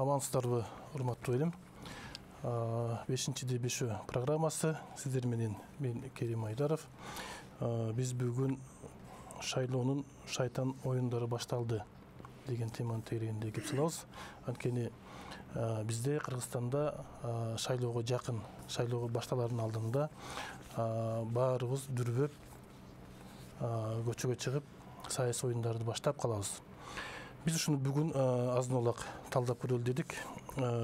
Амансыздарбы, урматтуу элим. 5-дебеші программасы сиздер менен мен Керим Айдаров. Биз бүгүн шайлоонун шайтан оюндары башталды деген теманы тегерегинде кеп салабыз. Анткени бизде Кыргызстанда шайлоого жакын, шайлоого башталардын алдында баарыбыз дүрбөп көчөгө чыгып саясий оюндарды баштап калабыз. Biz şunu bugün azın olarak talдап көрөлү дедик.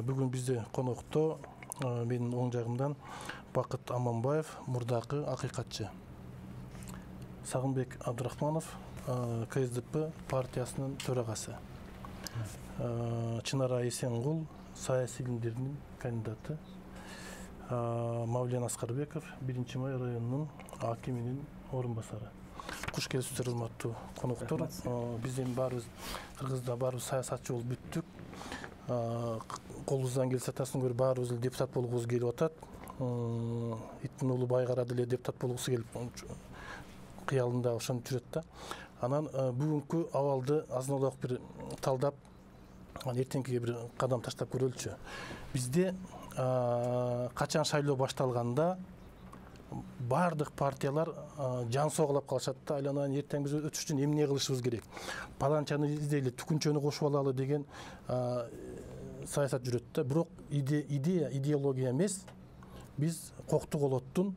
Bugün bizde konukta benim оң жагымдан Бакыт Аманбаев, мурдакы акыйкатчы. Сагынбек Абдурахманов, КСДП партиясынын төрагасы. Чынара Эсенгул, саясий илимдердин кандидаты. Мавлен Аскарбеков, 1-Май районунун акиминин орун басары. Куш келипсиздер, урматтуу конуктор. Биздин баарыбыз Кыргызда баарыбыз саясатчы болуп бүттүк. Колубуздан келсе атасын көрүп баарыбыз депутат болгубуз келип атат. Иттин уулу Байгара деле депутат болгусу келип кыялында ошентип жүрөт да. Анан бүгүнкү абалды азын улак бир талдап, эртеңкиге бир кадам таштап көрөлүчү. Бизде качан шайлоо башталганда бардык партиялар жан соголап калышат да, айланайын эртең биз өтүш үчүн эмне кылышыбыз керек, паланчаны издейли, түкүнчөнү кошуп алалы деген саясат жүрөт да. Бирок идеология эмес, биз кокту колоттун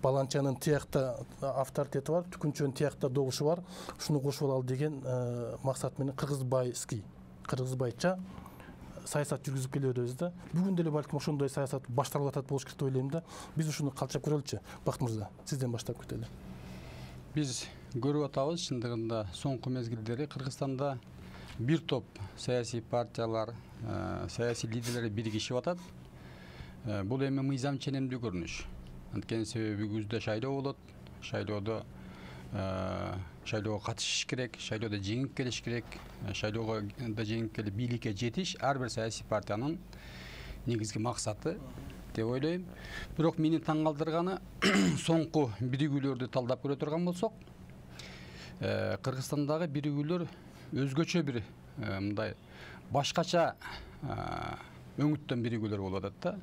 паланчанын тиякта авторитети бар, түкүнчөнүн тиякта добушу бар, ушуну кошуп алалы деген максат менен кыргызбайча саясат жүргүзүп келебиз да. Бүгүн деле балким ошондой саясат башталып атат болуш керек деп ойлойм да. Биз ушуну калчап көрөлүчү. Бакыт мырза, сизден баштап кетели. Биз көрүп атабыз, чындыгында соңку мезгилдери Кыргызстанда бир топ саясий партиялар, саясий лидерлер биригишип атат. Бул эми мыйзам ченемдүү көрүнүш. Анткени себеби күздө шайлоо болот. Шайлоого катышыш керек, шайлоодо жеңип келиш керек, шайлоого да жеңип келип бийликке жетиш ар бир саясий партиянын негизги максаты деп ойлойм. Бирок мени таң калтырганы соңку биригүүлөрдү талдап көрө турган болсок, Кыргызстандагы биригүүлөр өзгөчө бир мындай башкача өңүттөн биригүүлөр болуп атат да.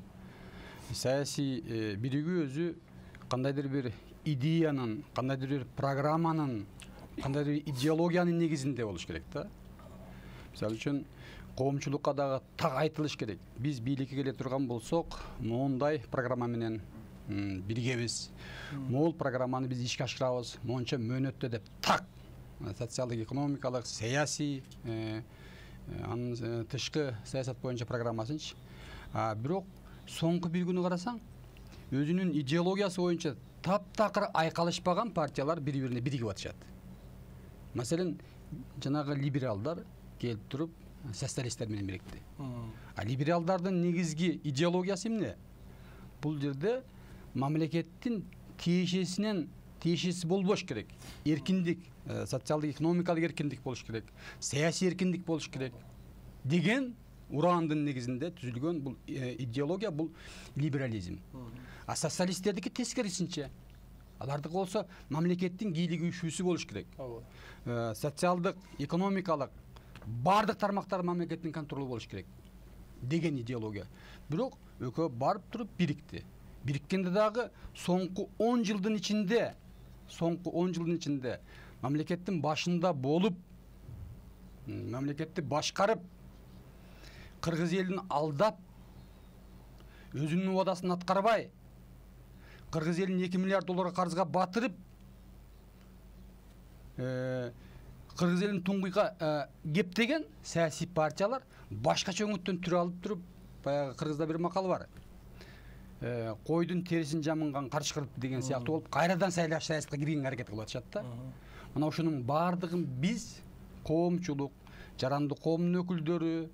Саясий биригүү өзү кандайдыр бир идеянын, кандайдыр бир программанын, кандайдыр бир идеологиянын негизинде болуш керек да. Мисалы үчүн коомчулукка дагы так айтылыш керек. Биз бийликке келе турган болсок, моундай программа менен биргебиз. Могул программаны биз ишке ашырабыз, монча мөөнөттө деп так социалдык, экономикалык, саясий, анын тышкы саясат боюнча программасынчы. Бирок соңку бир күнү карасаң, өзүнүн идеологиясы боюнча таптакыр айкалышпаган партиялар бири-бирине биригип атышат. Маселен, жанагы либералдар келип туруп социалисттер менен бирикти. Либералдардын негизги идеологиясы эмне? Бул жерде мамлекеттин тиешеси болбош керек. Эркиндик, социалдык, экономикалык эркиндик болуш керек, саясий эркиндик болуш керек деген ураандын негизинде түзүлгөн бул идеология, бул либерализм. Социалисттердики тескерисинче. Алардык болсо мамлекеттин бийлигүүчүсү болуш керек. Социалдык, экономикалык бардык тармактар мамлекеттин контролу болуш керек деген идеология. Бирок экөө барып туруп бирикти. Бириккенде дагы соңку 10 жылдын ичинде мамлекеттин башында болуп, мамлекетти башкарып, Кыргыз элин алдап, өзүнүн убадасын аткарбай, Кыргыз элин 2 миллиард долларга карызга батырып, Кыргыз элин туңгуйга кептеген саясий партиялар башкача өңүттөн түрө алып туруп, баягы Кыргызда бир макал бар. Койдун терисин жамынган карчык деген сыяктуу болуп, кайрадан саясатка киргенге аракет кылып атышат да. Мына ошонун баардыгын биз коомчулук, жарандык коомдун өкүлдөрү,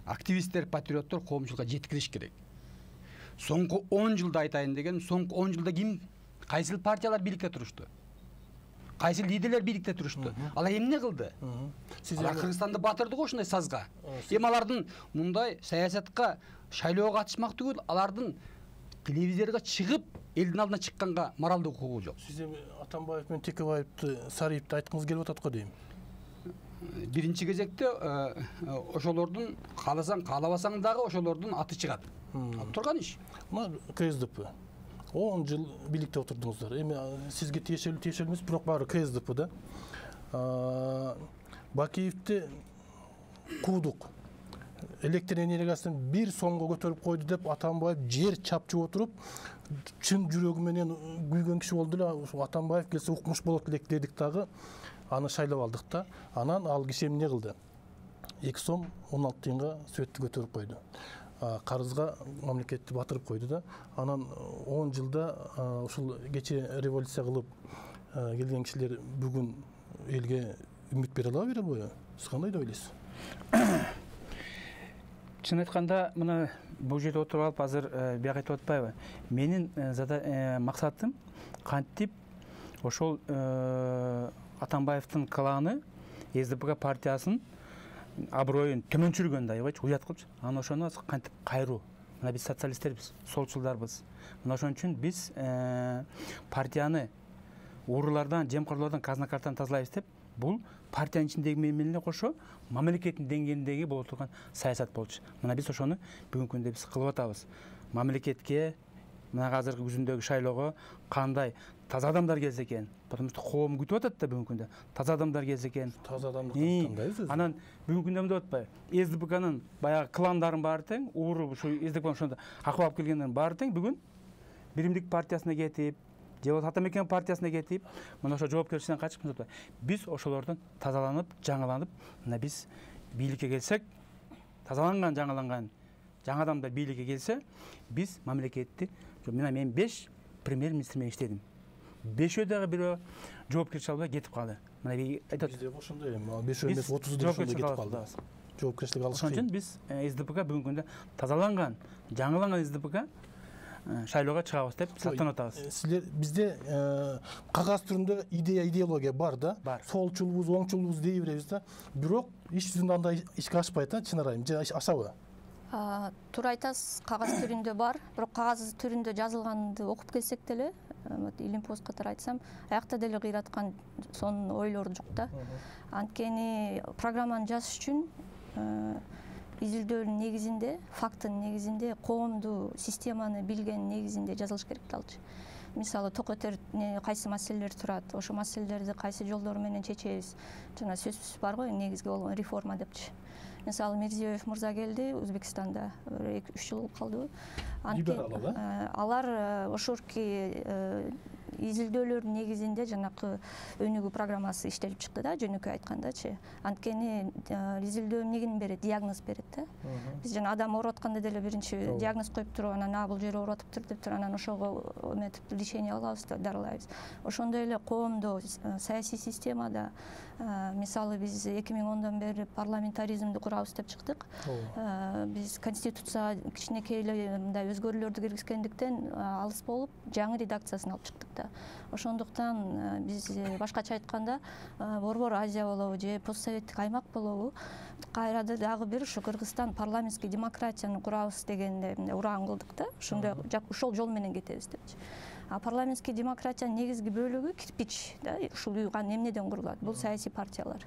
активисттер, патриоттор коомчулукка жеткириш керек. Соңку 10 жылда айтайын деген, соңку 10 жылда ким, кайсыл партиялар бийликте турушту? Кайсыл лидерлер бийликте турушту? Алар эмне кылды? Алар Кыргызстанды батырды го ушундай сазга. Эми алардын мындай саясатка, шайлоого катышмак түгүл, алардын телевизорго чыгып, элдин алдына чыкканга моралдык укугу жок. Сиз эми Атамбаев менен Текебаевди, Сариевди айткыңыз келип атат го дейм. биринчи кезекте ошолордун кааласаң каалабасаң дагы ошолордун аты чыгат. Турган иш. Мына КСДП 10 жыл бийликте отурдуңуздар. Эми сизге тиешелүү эмес, бирок баары КСДП да. Бакиевди куудук. Электр энергиясын бир сомго көтөрүп койду деп Атамбаев жер чапчып отуруп, чын жүрөгү менен күйгөн киши болду эле. Атамбаев келсе укмуш болот элек дедик дагы, аны шайлап алдык да. Анан ал киши эмне кылды? 2 сом 16 тыйынга светти көтөрүп койду. Карызга мамлекетти батырып койду да. Анан 10 жылда ушул кече революция кылып келген кишилер бүгүн элге үмүт бере алабы? Сиз кандай деп ойлойсуз? Чын айтканда, мына бул жерде отуруп алып азыр бияк айтып атпайбы? Менин максатым кантип ошол Атамбаевдин кланы СДПК партиясын аброюн төмөнчүргөндү аябайчы уят кылчу. Анан ошону кантип кайруу. Мына биз социалисттербиз, солчулдарбыз. Мына ошон үчүн биз партияны уурулардан, жемкорлордон, казна картаны тазалайбыз деп, бул партиянын ичиндеги менен кошо мамлекеттин деңгээлиндеги боло турган саясат болчу. Мына биз ошону бүгүнкү күндө биз кылып атабыз. Мамлекетке мына азыркы күзүндөгү шайлоого кандай таза адамдар келсе экен, потому что коом күтүп атат да бүгүнкү күндө. Таза адамдар келсе экен. Таза адамды тандайбыз. Анан бүгүнкү күндө эмне деп атпайбы? СДПКнын баягы кландарын баары тең, ууру ушу СДПК ошондо акыл алып келгендердин баары тең бүгүн Биримдик партиясына кетип, же болбосо Атамекен партиясына кетип, мына ошо жоопкерчиликтен качып атпайбы. Биз ошолордон тазаланып, жаңыланып, мына биз бийликке келсек, тазаланган, жаңыланган жаңы адамдар бийликке келсе, биз мамлекетти, мен 5 премьер-министр менен иштедим. 5 дагы бирөө жоопкерчилик албай кетип калды. Мына айтат. Бизде ошондой эми 5 эмес 30 ошондой кетип калды. Жоопкерчилик алыш. Ошон үчүн биз СДПК бүгүнкү күндө тазаланган, жаңыланган СДПК шайлоого чыгабыз деп сактанып атабыз. Силер бизде кагаз түрүндө идеология бар да. Солчулбуз, оңчулбуз дей беребиз да. Бирок иш жүзүндө андай ишке ашпайт да, чын арайым. Же ашабы? Туура айтасыз, кагаз түрүндө бар, бирок кагаз түрүндө жазылганды окуп келсек деле, илимпоз катары айтсам, аякта деле кыйраткан сонун ойлор жок да. Анткени программаны жазыш үчүн изилдөөнүн негизинде, факттын негизинде, коомду, системаны билген негизинде жазылыш керек болчу. Мисалы, токотер кайсы маселелер турат, ошо маселелерди кайсы жолдор менен чечебиз. Жана сөзсүз бар го, негизги болгон реформа депчи. Мисалы, Мирзиёев мырза келди Өзбекстанда 2-3 жыл калды. Алар ошорки изилдөөлөрдүн негизинде жанакы өнүгүү программасы иштелип чыкты да, жөнөкөй айткандачы. Анткени изилдөө эмнени берет, диагноз берет да. Биз жана адам ооруп атканда деле биринчи диагноз коюп туруп, анан бул жери ооруп атыптыр деп туруп, анан ошого эметип лечение алабыз, дарылайбыз. Ошондой эле коомдо, саясий системада, мисалы биз 2010дон бери парламентаризмди курабыз деп чыктык. Биз конституцияга кичинекей эле мындай өзгөрүүлөрдү киргизгендиктен алыс болуп, жаңы редакциясын алып чыктык да. Ошондуктан биз башкача айтканда Борбор Азия болобу же постсоветтик аймак болобу, кайрада дагы бир ушу Кыргызстан парламентский демократияны курабыз дегенде уран кылдык да. Ошондой ошол жол менен кетебиз депчи. Парламентский демократиянын негизги бөлүгү кирпич да, ушул уйган эмнеден курулат? Бул саясий партиялар.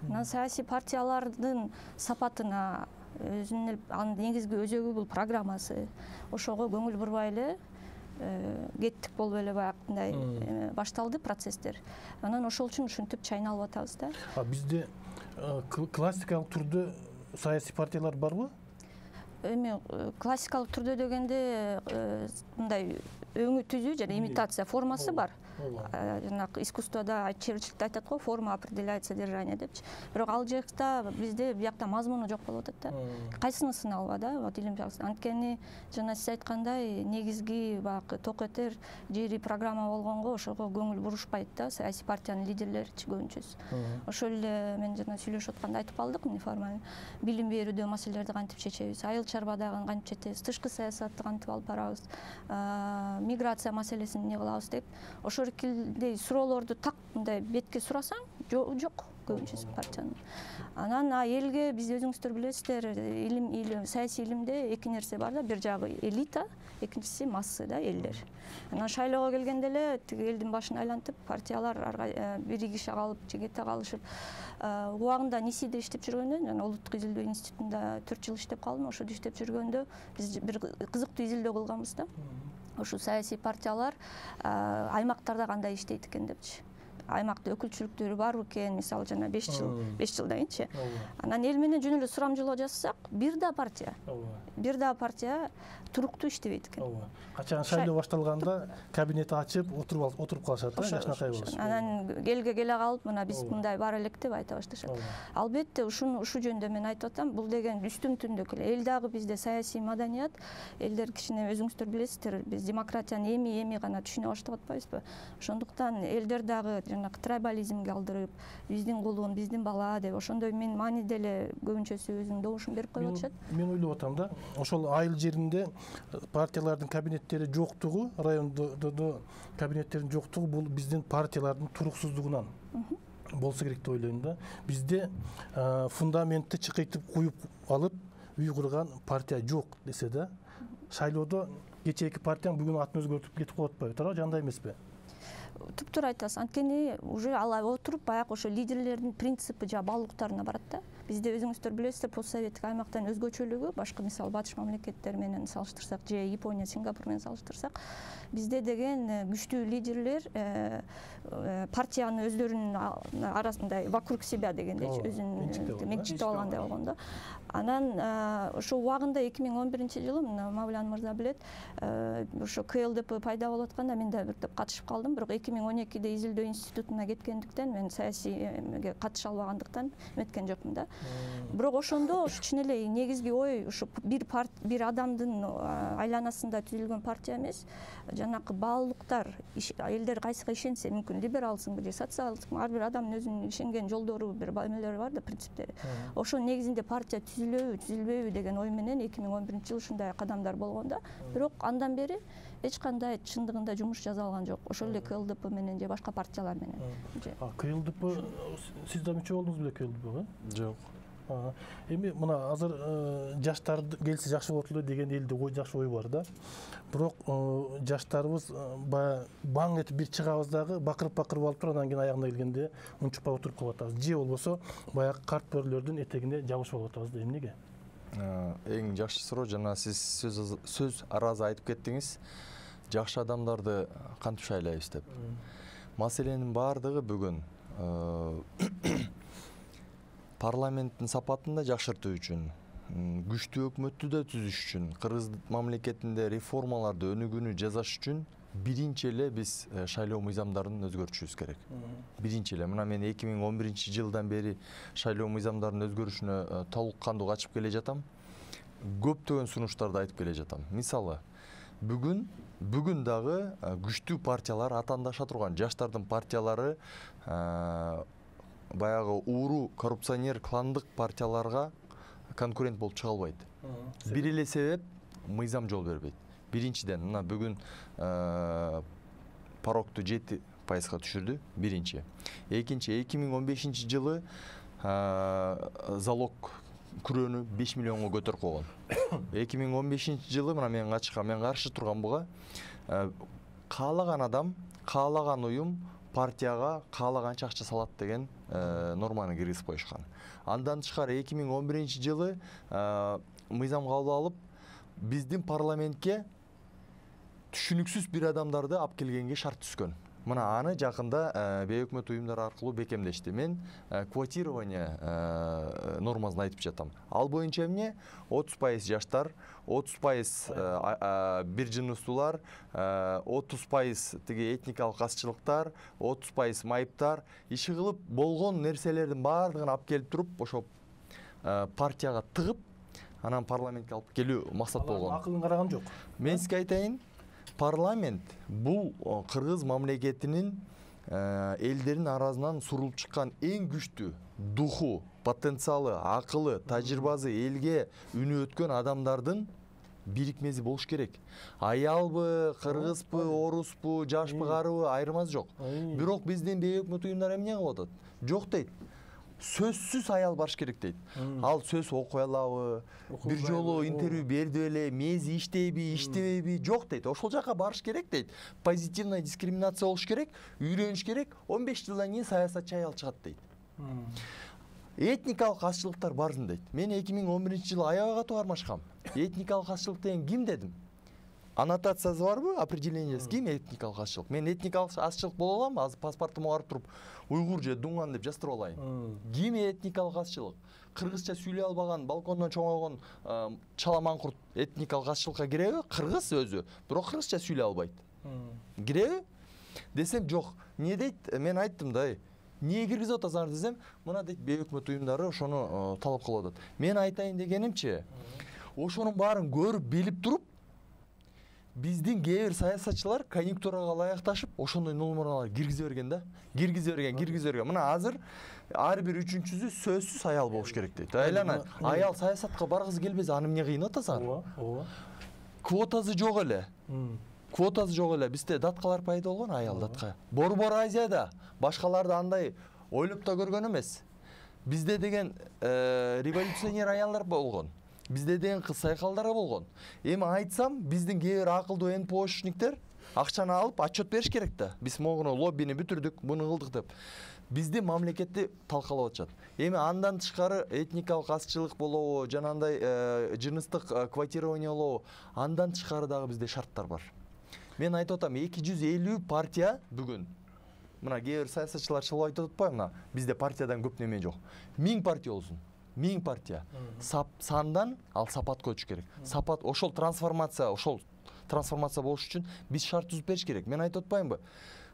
Мына саясий партиялардын сапатына өзүнүн анын негизги өзөгү бул программасы. Ошого көңүл бурбай эле кеттик болуп эле баягындай башталды процесстер. Анан ошол үчүн ушинтип чайналып атабыз да. Бизде классикалык түрдө саясий партиялар барбы? Эми классикалык түрдө дегенде мындай өңү түзүү жана имитация формасы бар. Жанакы искусствода Черчилль айтат го, форма определяет содержание депчи. Бирок ал жакта бизде биякта мазмуну жок болуп атат да. Кайсыны сыналба да, вот илим жагынан. Анткени жана сиз айткандай негизги баягы токетер жери программа болгонго ошого көңүл бурушпайт да, саясий партиянын лидерлери көбүнчөсү. Ошол эле мен жана сүйлөшүп атканда айтып калдык, неформаль билим берүүдө маселелерди кантип чечебиз, айыл чарбадагы кантип чечебиз, тышкы саясатты кантип алып барабыз, миграция маселесин эмне кылабыз деп. Ошол килдей суроолорду так мындай бетке сурасаң, жок. көбүнчөсү партиянын. Анан элге биз өзүңүздөр билесиздер, илим саясий илимде эки нерсе бар да, бир жагы элита, экинчиси массы да, элдер. Анан шайлоого келгенде эле тиги элдин башын айлантып, партиялар биригише калып же кете калышып, убагында НИСИде иштеп жүргөндө, жана Улуттук изилдөө институтунда 4 жыл иштеп калдым. Ошодо иштеп жүргөндө биз бир кызыктуу изилдөө кылганбыз да. Ошо саясий партиялар аймактарда кандай иштейт экен депчи. Аймакта өкүлчүлүктөрү бар экен, мисалы жана 5 жылдан кийинчи. Анан эл менен жөн эле сурамжылоо жасасак, бир да партия туруктуу иштебейт экен. Качан шайлоо башталганда кабинет ачып отуруп калышат да, жашнакай болуш. Анан элге келе калып, мына биз мындай бар элек деп айта башташат. Албетте ушул жөндө мен айтып атам, бул деген үстүм түндүк эле. Эл дагы бизде саясий маданият, элдер кичине өзүңүздөр билесиздер, биз демократияны эми гана түшүнө баштап атпайбызбы? Ошондуктан элдер дагы жанагы трибализмге алдырып, биздин кулун, биздин бала деп, ошондой мен мааниде эле көбүнчөсү өзүнүн добушун берип коюп атышат. Мен ойлоп атам да, ошол айыл жеринде партиялардын кабинеттери жоктугу, райондо кабинеттердин жоктугу бул биздин партиялардын туруксуздугунан болсо керек деп ойлойм да. Бизде фундаментти чыкыйтып куюп алып үй курган партия жок десе да, шайлоодо кечээки партияң бүгүн атын өзгөртүп кетип калып атпайбы, туура жандай эмеспи? Туптуура айтасыз. Анткени уже алай отуруп баягы ошо лидерлердин принципи жа баалуулуктарына барат да. Бизде өзүңүздөр билесиздер, постсоветтик аймактын өзгөчөлүгү башка мисалы батыш мамлекеттер менен салыштырсак же Япония, Сингапур менен салыштырсак, бизде деген күчтүү лидерлер партияны өздөрүнүн арасында вокруг себя дегендей өзүнүн мекчиктеп алгандай болгон да. Анан ошо убагында 2011-жылы Мавлян мырза билет, ошо КЛДП пайда болуп атканда мен да бир катышып калдым, бирок 2012-де изилдөө институтуна кеткендиктен мен саясийге катыша албагандыктан эметкен жокмун да. Бирок ошондо чын эле негизги ой ошо бир адамдын айланасында түзүлгөн партия эмес, жанакы баалуулуктар, элдер кайсыга ишенсе, мүмкүн либералсыңбы же социалсыңбы, ар бир адамдын өзүнүн ишенген жолдору, бир эмелери бар да, принциптери. Ошонун негизинде партия түзүлбөйбү деген ой менен 2011-жылы ушундай кадамдар болгон да. Бирок андан бери эч кандай чындыгында жумуш жасалган жок. Ошол эле КЛДП менен же башка партиялар менен. КЛДП сиз да мүчө болдуңуз беле КЛДПга? Жок. Эми мына азыр жаштар келсе жакшы болот эле деген элде жакшы ой бар да. Бирок жаштарыбыз баягы баң этип бир чыгабыз дагы бакырып алып туруп, анан кийин аягына келгенде унчукпай отуруп калып атабыз. Же болбосо баягы карт бөрөлөрдүн этегине жабышып алып атабыз да. Эмнеге? Эң жакшы суроо, жана сиз сөз аразы айтып кеттиңиз. Жакшы адамдарды кантип шайлайбыз деп. Маселенин баардыгы бүгүн парламенттин сапатын да жакшыртуу үчүн, күчтүү өкмөттү да түзүш үчүн, кыргыз мамлекетинде реформаларды өнүгүүнү жасаш үчүн биринчи эле биз шайлоо мыйзамдарын өзгөртүшүбүз керек. Биринчи эле мына мен 2011-жылдан бери шайлоо мыйзамдарын өзгөрүшүнө толук кандуу качып келе жатам. Көптөгөн сунуштарды айтып келе жатам. Мисалы, бүгүн дагы күчтүү партиялар, атаандаша турган жаштардын партиялары баягы ууру коррупционер кландык партияларга конкурент болуп чыга албайт. Бир эле себеп мыйзам жол бербейт. Биринчиден, мына бүгүн порогту 7% түшүрдү, биринчи. Экинчи, 2015-жылы залог күрөөнү 5 миллионго көтөрүп койгон. 2015-жылы мына мен каршы турган буга каалаган адам, каалаган уюм партияга каалаганча акча салат деген норманы киргизип коюшкан. Андан тышкары 2011-жылы мыйзам кабыл алып, биздин парламентке түшүнүксүз бир адамдарды алып келгенге шарт түскөн. Мына аны жакында бейөкмөт уюмдар аркылуу бекемдешти. Мен квотирование нормасын айтып жатам. Ал боюнча эмне? 30% жаштар, 30% бир жыныстуулар, 30% тиги этникалык азчылыктар, 30% майыптар иши кылып болгон нерселердин баардыгын алып келип туруп, ошо партияга тыгып, анан парламентке алып келүү максат болгон. Акылын караган жок. Мен сизге айтайын, парламент бул кыргыз мамлекетинин элдердин арасынан сурулуп чыккан эң күчтүү духу, потенциалы, акылы, тажрыйбасы элге үнү өткөн адамдардын бирикмеси болуш керек. Аялбы, кыргызбы, оруспу, жашпы, карыбы айырмасы жок. Бирок биздин бейөкмөт уюмдар эмне кылып атат? Жок дейт. сөзсүз аял барыш керек дейт. Ал сөз окуй алабы, бир жолу интервью берди эле, мези иштейби, иштебейби, жок дейт. Ошол жака барыш керек дейт. Позитивный дискриминация болуш керек, үйрөнүш керек. 15 жылдан кийин саясатчы аял чыгат дейт. Этникалык азчылыктар барын дейт. Мен 2011-жылы аябай катуу кармашкам. Этникалык азчылык деген ким дедим? Аннотациясы барбы? Определениясы ким этникалык азчылык? Мен этникалык азчылык боло аламбы? Азыр паспортума карап туруп, уйгур же дуңган деп жаздырып алайын. Ким этникалык азчылык? Кыргызча сүйлөй албаган, балкондон чоңойгон чала маңкурт этникалык азчылыкка киреби? Кыргыз өзү, бирок кыргызча сүйлөй албайт. Киреби? Десем жок. Эмне дейт? Мен айттым да. Эмне киргизип атасыңар десем, мына дейт бейөкмөт уюмдары ошону талап кылып атат. Мен айтайын дегенимчи, ошонун баарын көрүп, билип туруп, биздин кээ бир саясатчылар конъюнктурага ылайыкташып, ошондой нормалар киргизе берген да. Киргизе берген. Мына азыр ар бир үчүнчүсү сөзсүз аял болуш керек дейт. Айлана, аял саясатка баргысы келбесе, аны эмне кыйнап атасыңар? Ооба. Квотасы жок эле. Бизде даткалар пайда болгон, аял датка. Борбор Азияда башкаларды андай ойлоп да көргөн эмес. Бизде деген революционер аялдар болгон. Бизде деген кыз сайкалдар болгон. Эми айтсам, биздин кээ бир акылдуу НПОшниктер акчаны алып отчет бериш керек да. Биз могуну лоббини бүтүрдүк, буну кылдык деп. Бизди мамлекетти талкалап атышат. Эми андан тышкары этникалык азчылык болобу, жанагындай жыныстык квотирование болобу, андан тышкары дагы бизде шарттар бар. Мен айтып атам, 250 партия бүгүн. Мына кээ бир саясатчылар чылып айтып атпайбы, мына бизде партиядан көп неме жок. 1000 партия болсун. 1000 партия. Сандан ал сапатка өтүш керек. Сапат ошол трансформация болуш үчүн биз шарт түзүп бериш керек. Мен айтып атпаймынбы?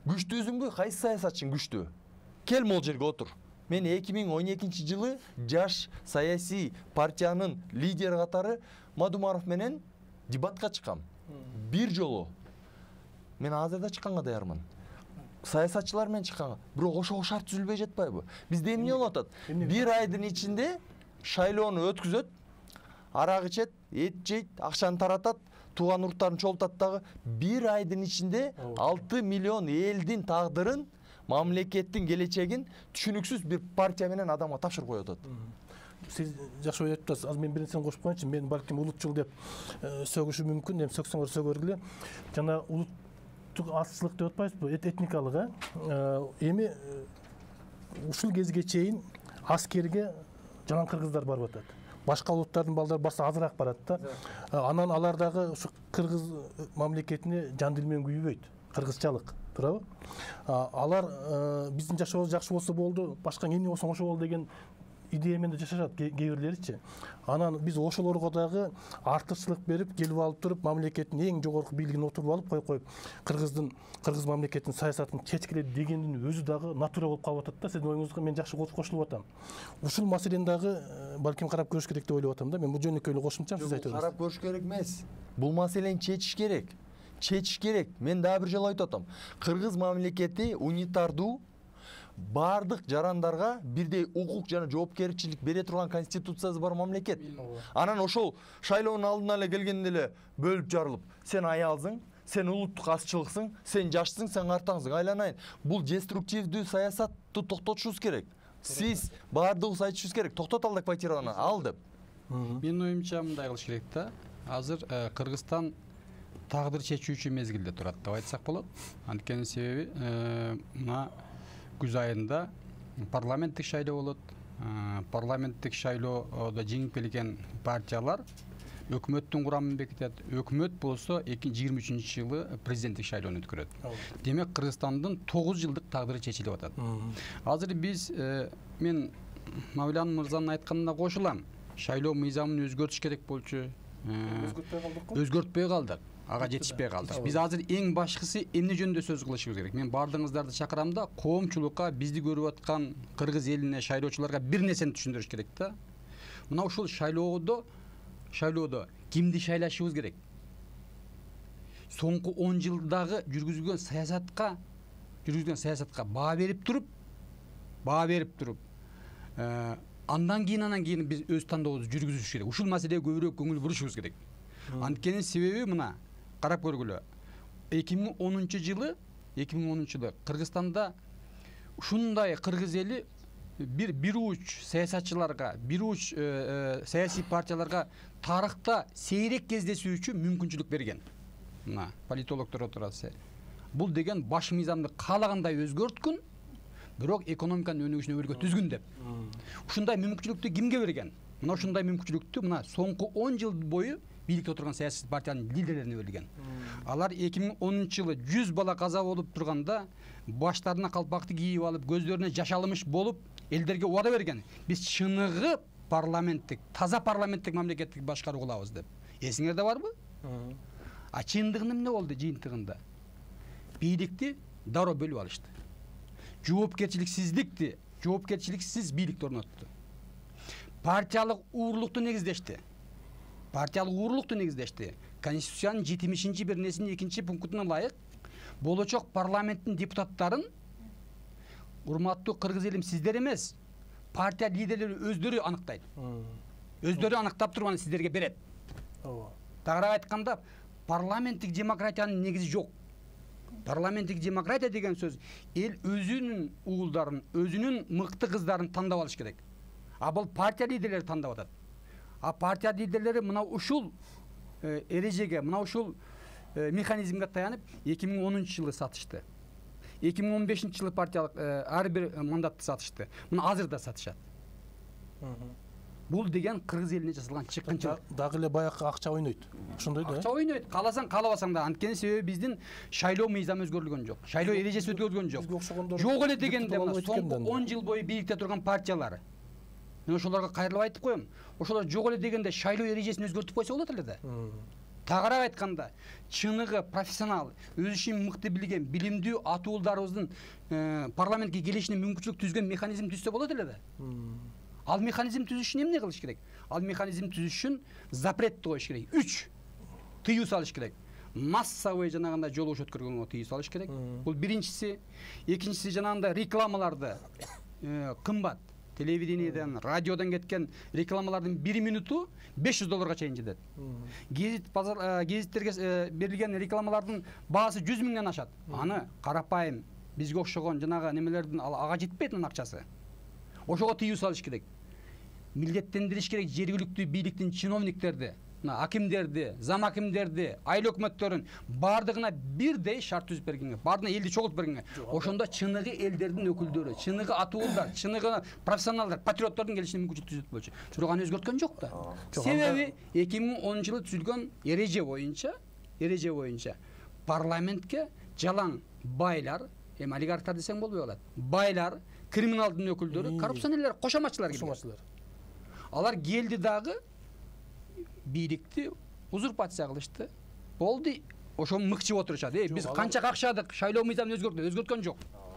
Күчтүүсүңбү? Кайсы саясатчың күчтүү? Кел могул жерге отур. Мен 2012-жылы жаш саясий партиянын лидери катары Мадумаров менен дебатка чыккам. Бир жолу. Мен азыр да чыкканга даярмын. Саясатчылар менен чыкканга. Бирок ошого шарт түзүлбөй жатпайбы? Бизде эмне болуп атат? Бир айдын ичинде шайлоону өткүзөт, арак ичет, эт жейт, акчаны таратат, тууган урттарын чогултат дагы. Бир айдын ичинде 6 миллион элдин тагдырын, мамлекеттин келечегин түшүнүксүз бир партия менен адамга тапшырып коюп атат. Сиз жакшы ой айтып атасыз. Азыр мен бир нерсени кошуп коеюнчу. Мен балким улутчул деп сөгүшүм мүмкүн. Эми сөксөңөр сөгөргүлө. Жана улуттук азчылык деп атпайсызбы? Этникалык, эми ушул кезге чейин аскерге жалаң кыргыздар барып атат. Башка улуттардын балдары барса азыраак барат да. Анан алар дагы ушу кыргыз мамлекетине жан дил менен күйбөйт. Кыргызчалык, туурабы? Алар биздин жашообуз жакшы болсо болду, башка эмне болсо ошо болду деген идея менен жашашат кээ бирлеричи. Анан биз ошолорго дагы артыкчылык берип, келип алып туруп, мамлекеттин эң жогорку бийлигин отуруп алып коюп, кыргыз мамлекетинин саясатын чечкиледи дегендин өзү дагы натура болуп калып атат да. Сиздин оюңузга мен жакшы кошулуп атам. Ушул маселени дагы балким карап көрүш керек деп ойлоп атам да. Мен бул жөнүкөй эле кошумчам, сиз айтып атасыз. Карап көрүш керек эмес. Бул маселени чечиш керек. Мен дагы бир жолу айтып атам. Кыргыз мамлекети унитардуу бардык жарандарга бирдей укук жана жоопкерчилик бере турган конституциясы бар мамлекет. Анан ошол шайлоонун алдына эле келгенде эле бөлүп жарылып, сен аялсың, сен улуттук азчылыксың, сен жашсың, сен картаңсың. Айланайын. Бул деструктивдүү саясатты токтотушубуз керек. Сиз бардыгыбыз айтышыбыз керек. Токтот ал деп квотированы ал деп. Менин оюмча мындай кылыш керек да. Азыр Кыргызстан тагдыр чечүүчү мезгилде турат деп айтсак болот. Анткени себеби мына күз айында парламенттик шайлоо болот. Парламенттик шайлоодо жеңип келген партиялар өкмөттүн курамын бекитет. Өкмөт болсо 2023-жылы президенттик шайлоону өткөрөт. Демек Кыргызстандын 9 жылдык тагдыры чечилип атат. Азыр биз мен Мавлян мырзанын айтканына кошулам. Шайлоо мыйзамын өзгөртүш керек болчу. Өзгөртпөй калдык. Ага жетишпей калдык. Биз азыр эң башкысы эмне жөнүндө сөз кылышыбыз керек. Мен бардыгыңыздарды чакырам да, коомчулукка, бизди көрүп аткан кыргыз элине, шайлоочуларга бир нерсени түшүндүрүш керек да. Мына ушул шайлоодо кимди шайлашыбыз керек? Соңку 10 жылдагы жүргүзүлгөн саясатка баа берип туруп, андан кийин биз өз тандообузду жүргүзүш керек. Ушул маселеге көбүрөөк көңүл бурушубуз керек. Анткени себеби мына карап көргүлө. 2010 жылы Кыргызстанда ушундай кыргыз эли бир уч саясатчыларга, бир уч саясий партияларга тарыхта сейрек кездесүү үчүн мүмкүнчүлүк берген. Мына политологдор отурасы. Бул деген баш мыйзамды каалагандай өзгөрткүн, бирок экономиканын өнүгүшүнө өлгө түзгүн деп. Ушундай мүмкүнчүлүктү кимге берген? Мына ушундай мүмкүнчүлүктү мына соңку 10 жыл бою бийликте отурган саясий партиянын лидерлерине берген. Алар 2010 жылы 100 бала каза болуп турганда баштарына калпакты кийип алып, көздөрүнө жаш алымыш болуп, элдерге убада берген. Биз чыныгы парламенттик, таза парламенттик мамлекеттик башкаруу кылабыз деп. Эсиңерде барбы? А чындыгында эмне болду жыйынтыгында? Бийликти дароо бөлүп алышты. Жоопкерчиликсиз бийликти орнотту. Партиялык уурлукту негиздешти. Конституциянын 70-ши бернесинин 2-чи пунктуна ылайык болочок парламенттин депутаттарын, урматтуу кыргыз элим, сиздер эмес, партия лидерлери өздөрү аныктайт. Өздөрү аныктап туруп аны сиздерге берет. Тагыраак айтканда, парламенттик демократиянын негизи жок. Парламенттик демократия деген сөз эл өзүнүн уулдарын, өзүнүн мыкты кыздарын тандап алыш керек. А бул партия лидерлери тандап атат. А партия лидерлери мына ушул эрежеге, мына ушул механизмге таянып 2010 жылы сатышты. 2015 жылы партиялык ар бир мандатты сатышты. Мына азыр да сатышат. Бул деген кыргыз элине жасалган чыккынчылык. Дагы эле баягы акча ойнойт. Ошондой да. Акча ойнойт. Кааласаң, каалабасаң да. Анткени себеби биздин шайлоо мыйзамы өзгөрүлгөн жок. Шайлоо эрежеси өзгөрүлгөн жок. Жок эле дегенде соңку 10 жыл бою бийликте турган партиялар. Мен ошолорго кайрылып айтып коем. Ошолор жок эле дегенде шайлоо эрежесин өзгөртүп койсо болот эле да. Тагыраак айтканда, чыныгы профессионал, өз ишин мыкты билген, билимдүү атуулдарыбыздын парламентке келишине мүмкүнчүлүк түзгөн механизм түзсө болот эле да. Ал механизм түзүш үчүн эмне кылыш керек? Ал механизм түзүш үчүн запрет коюш керек. 3 тыюу салыш керек. Массовый жанагында жолугуш өткөргөнгө тыюу салыш керек. Бул биринчиси. Экинчиси жанагында рекламаларды кымбат телевидениеден, радиодон кеткен рекламалардын 1 минуту $500 чейин жетет. Гезиттерге берилген рекламалардын баасы 100 миңден ашат. Аны карапайым бизге окшогон жанагы немелердин ага жетпейт анын акчасы. Ошого тыюу салыш керек. Милдеттендириш керек жергиликтүү бийликтин чиновниктерди, акимдерди, зам акимдерди, айыл өкмөттөрүн бардыгына бирдей шарт түзүп бергенге, бардыгына элди чогултуп бергенге. Ошондо чыныгы элдердин өкүлдөрү, чыныгы атуулдар, чыныгы профессионалдар, патриоттордун келишине мүмкүнчүлүк түзүп болчу. Бирок аны өзгөрткөн жок да. Себеби 2010 жылы түзүлгөн эреже боюнча парламентке жалаң байлар, олигархтар десең болбой калат. Байлар, криминалдын өкүлдөрү, коррупционерлер, кошоматчылар келген. Алар келди дагы бийликти узурпация кылышты. Болду, ошону мыкчып отурушат. Биз канча какшадык, шайлоо мыйзамын өзгөрткөн жок.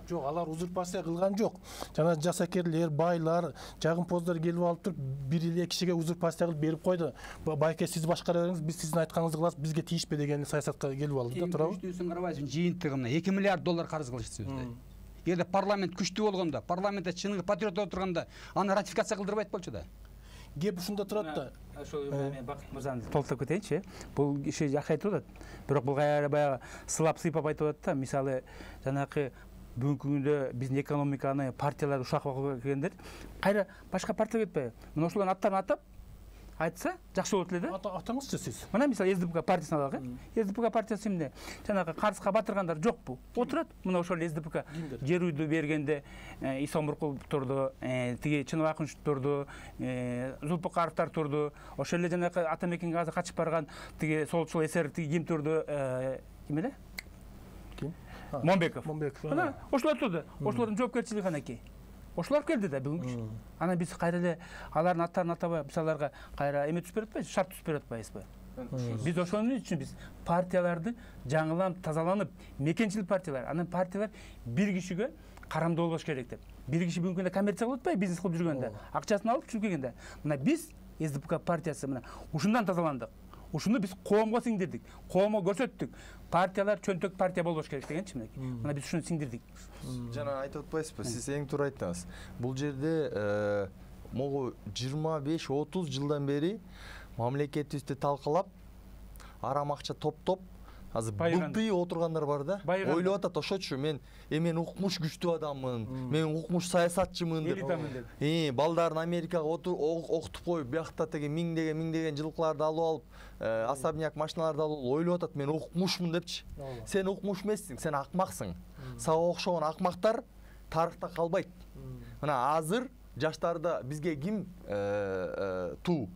Жок, алар узурпация кылган жок. Жана жасакерлер, байлар, жагымпоздар келип алып туруп, бир эле кишиге узурпация кылып берип койду. Байке сиз башкара бериңиз, биз сиздин айтканыңызды кылабыз, бизге тийишпе деген саясатка келип алды да, туурабы? Күчтүүсүн карабайсың, жыйынтыгына $2 миллиард карыз кылышты бизде. Эгерде парламент күчтүү болгондо, парламентте чыныгы патриоттор турганда, аны ратификация кылдырбайт болчу да. Кеп ушунда турат да. Ошол мен Бакыт мырзаны толуктап кетейинчи. Бул киши жакшы айтып атат. Бирок бул баягы сыйлап айтып атат да. Мисалы, жанакы бүгүнкү күндө биздин экономиканы партиялар ушак багып келгендер, кайра башка партия кетпей, мына ошолордун аттарын атап айтса жакшы болот эле да. Атаңызчы сиз. Мына мисалы СДПК партиясын алалы. СДПК партиясы эмне? Жанагы карызга батыргандар жокпу? Отурат. Мына ошол СДПК жер үйдү бергенде Исомуркул турду, тиги Чыныбакынч турду, Зулпукаровтар турду. Ошол эле жанагы Атамекенге азыр качып барган тиги солчул эсер тиги ким турду? Ким эле? Ким? Момбеков. Мына ошолор турду. Ошолордун жоопкерчилиги канакей. Ошолор келди да бүгүнкү. Ана биз кайра эле алардын аттарын атабай, биз аларга кайра эме түзүп берип атпайбыз, шарт түзүп берип атпайбызбы? Биз ошонун үчүн биз партияларды жаңыланып, тазаланып, мекенчил партиялар, анан партиялар бир кишиге карамдуу болбош керек деп. Бир киши бүгүнкү күндө коммерция кылып атпайбы, бизнес кылып жүргөндө, акчасын алып чыгып келгенде. Мына биз СДПК партиясы мына ушундан тазаландык. Ушуну биз коомго сиңдирдик, коомго көрсөттүк. Партиялар чөнтөк партия болбош керек дегенчи мынакей. Мына биз ушуну сиңдирдик. Жана айтып атпайсызбы, сиз эң туура айттыңыз. Бул жерде могу 25-30 жылдан бери мамлекетибизди талкалап, арам акча топтоп, азыр Байыган. былтый отургандар бар да. Байыган. Ойлоп атат ошочу мен укмуш күчтүү адаммын, мен укмуш саясатчымын деп. Элитамын деп. Балдарын Америкага окутуп коюп, биякта теге миңдеген жылкыларды алып алып, особняк машиналарды алып ойлоп атат мен укмушмун депчи. Сен укмуш эмессиң, сен акмаксың. Сага окшогон акмактар тарыхта калбайт. Мына азыр жаштарда бизге ким туу?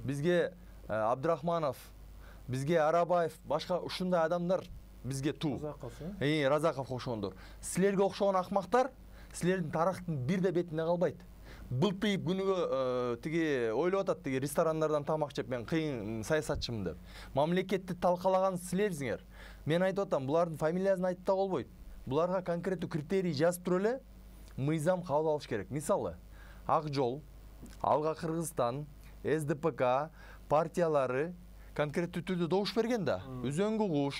Бизге Абдрахманов, бизге Арабаев, башка ушундай адамдар бизге туу. Разаков окшогондор. Силерге окшогон акмактар силердин тарыхтын бирде бетинде калбайт. Былтый күнүгө тиги ойлоп атат, тиги ресторандардан тамак жеп мен кыйын саясатчымын деп. Мамлекетти талкалаган силерсиңер. Мен айтып атам, булардын фамилиясын айтып да болбойт. Буларга конкреттүү критерий жазып туруп эле мыйзам кабыл алыш керек. Мисалы, Ак жол, Алга Кыргызстан, СДПК партиялары конкреттүү түрдө добуш берген да. Үзөңгү куш,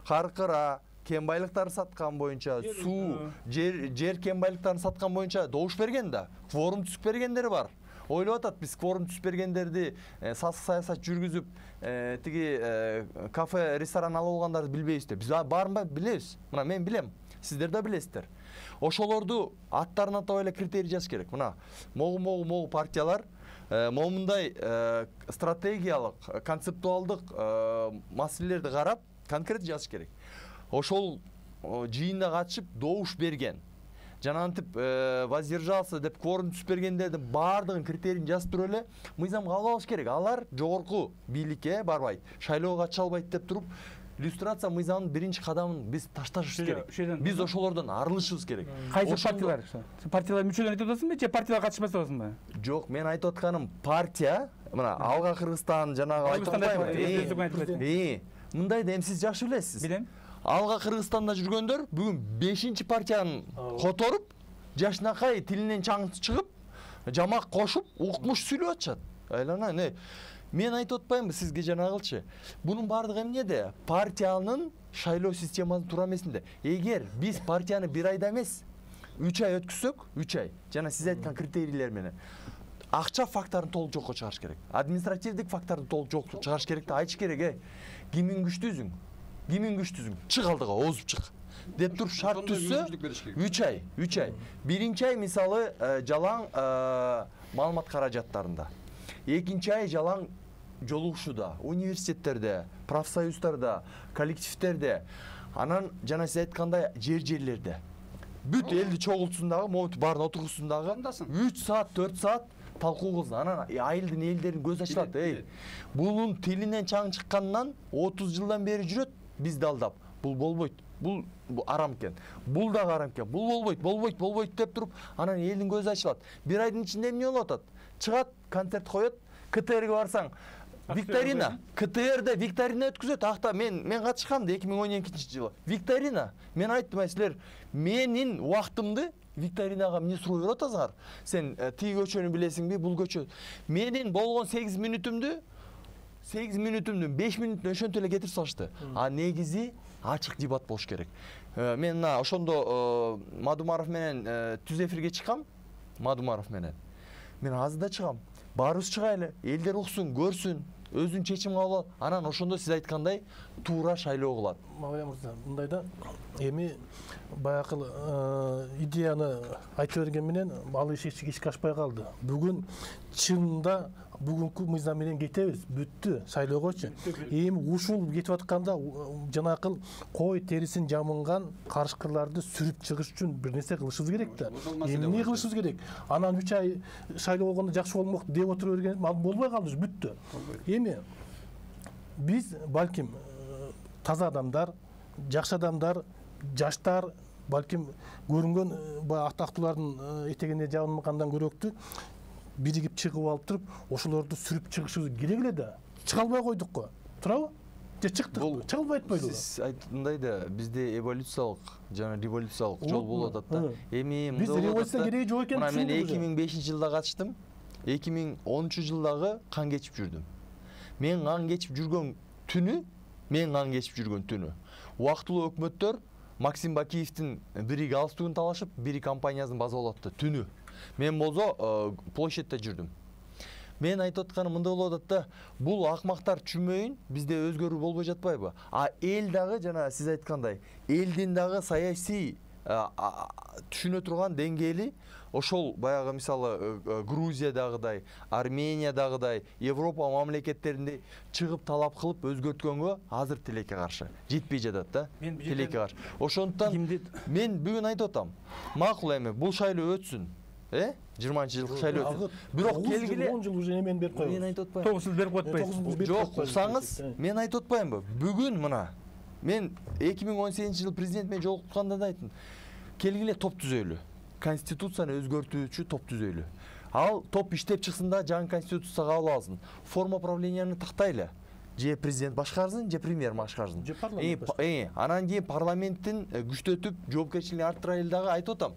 каркыра, кен байлыктарын саткан боюнча, суу, жер кен байлыктарын саткан боюнча добуш берген да. Кворум түзүп бергендери бар. Ойлоп атат, биз кворум түзүп бергендерди сасык саясат жүргүзүп, тиги кафе, ресторан алып алгандарды билбейбиз деп. Биз барын билебиз. Мына мен билем, сиздер да билесиздер. Ошолорду аттарын атап эле критерий жазыш керек. Мына могу партиялар момундай стратегиялык, концептуалдык маселелерди карап, конкрет жазыш керек. Ошол жыйында катышып добуш берген, жанантип воздержался деп кворум түзүп бергендердин баардыгын критерийин жазып туруп эле мыйзам кабыл алыш керек. Алар жогорку бийликке барбайт, шайлоого катыша албайт деп туруп, иллюстрация мыйзамынын биринчи кадамын биз ташташыбыз керек. Биз ошолордон арылышыбыз керек. Кайсы партиялар? Партиялар мүчөлөрүн айтып атасыңбы же партияга катышпаса атасыңбы? Жок, мен айтып атканым партия, мына Алга Кыргызстан жанагы айтып атпаймынбы? Мындай да эми сиз жакшы билесиз. Билем. Алга Кыргызстанда жүргөндөр бүгүн 5-чи партияны которуп, жашнакай тилинен чаң чыгып, жамак кошуп, укмуш сүйлөп атышат. Айлана, мен айтып атпаймынбы сизге жанагылчы. Бунун баардыгы эмнеде? Партиянын шайлоо системасынын туура эмесинде. Эгер биз партияны 1 айда эмес, 3 ай өткүзсөк, 3 ай, жана сиз айткан критерийлер менен акча факторун толук жокко чыгарыш керек. Административдик факторду толук жокко чыгарыш керек да айтыш керек, кимиң күчтүүсүң? Кимиң күчтүүсүң? Чык алдыга, озуп чык. Деп туруп шарт түзсө 3 ай. Биринчи ай мисалы жалаң маалымат каражаттарында. Экинчи ай жалаң жолугушууда, университеттерде, профсоюздарда, коллективдерде, анан жана сиз айткандай жерлерде. Бүт элди чогултусундагы, момут баарын отургусундагы 3 саат, 4 саат талкуу кылсын. Анан айылдын элдерин көз ачылат. Бунун тилинен чаң чыккандан 30 жылдан бери жүрөт, бизди алдап. Бул болбойт. Бул арам экен. Бул да арам экен. Бул болбойт деп туруп, анан элдин көзү ачылат. 1 айдын ичинде эмне болуп атат? Чыгат, концерт коёт, КТРге барсаң, викторина, КТРде викторина өткүзөт. Акта мен катышкам 2012-жылы. Викторина. Мен айттым, силер менин убактымды викторинага эмне суроо берип атасыңар? Сен тиги көчөнү билесиңби, бул көчө? Менин болгон 8 мүнөтүмдү 5 мүнөттүн ошентип эле кетирип салышты. А негизи ачык дебат болуш керек. Мен ошондо Мадумаров менен түз эфирге чыккам. Мадумаров менен. Мен азырда чыгам. Баарыбыз чыгайлы, элдер уксун, көрсүн, өзүн чечим кабыл алат. Анан ошондо сиз айткандай туура шайлоо кылат. Мавия мырза, мындайда эми баягы идеяны айтып берген менен ал ишке ашпай калды. Бүгүн чынында бүгүнкү мыйзам менен кетебиз, бүттү шайлоогочу. Эми ушул кетип атканда жанакыл кой терисин жамынган карышкырларды сүрүп чыгыш үчүн бир нерсе кылышыбыз керек да. Эмне кылышыбыз керек? Анан 3 ай шайлоо болгондо жакшы болмок деп отура берген, ал болбой калды, бүттү. Эми биз балким таза адамдар, жакшы адамдар, жаштар, балким көрүнгөн аттактуулардын этегине жабылмагандан көрөктү биригип чыгып алып туруп, ошолорду сүрүп чыгышыбыз керек эле да. Чыга албай койдук го. Туурабы? Же чыктык. Чыга албай атпайбы? Сиз айткандай да, бизде эволюциялык жана революциялык жол болуп атат да. Эми биз революция кереги жок экенин түшүндүк. Мен 2005-жылда катыштым. 2013-жылдагы кан кечип жүрдүм. Мен кан кечип жүргөн түнү, убактылуу өкмөттөр Максим Бакиевдин бири галстугун талашып, бири компаниясын базалап атты түнү. Мен болсо площадьте жүрдүм. Мен айтып атканым мындай болуп атат да, бул акмактар түшүнбөйүн, бизде өзгөрүү болбой жатпайбы? А эл дагы жана сиз айткандай, элдин дагы саясий түшүнө турган деңгээли ошол баягы мисалы Грузиядагыдай, Армениядагыдай, Европа мамлекеттеринде чыгып талап кылып өзгөрткөнгө азыр тилекке каршы жетпей жатат да. Тилекке каршы. Ошондуктан мен бүгүн айтып атам, макул эми бул шайлоо өтсүн. 20-жылкы шайлоо өтсүн. Бирок келгиле 10 жыл уже эмен берип коебуз. Мен айтып атпаймынбы? 9 жыл берип атпайсыз. Жок, уксаңыз, мен айтып атпаймынбы? Бүгүн мына мен 2018-жылы президент менен жолукканда да айттым. Келгиле топ түзөйлү. Конституцияны өзгөртүүчү топ түзөйлү. Ал топ иштеп чыксын да жаңы конституция кабыл алсын. Форма правленияны тактайлы. Же президент башкарсын, же премьер башкарсын. Анан кийин парламенттин күчтөтүп, жоопкерчилигин арттырайлы дагы айтып атам.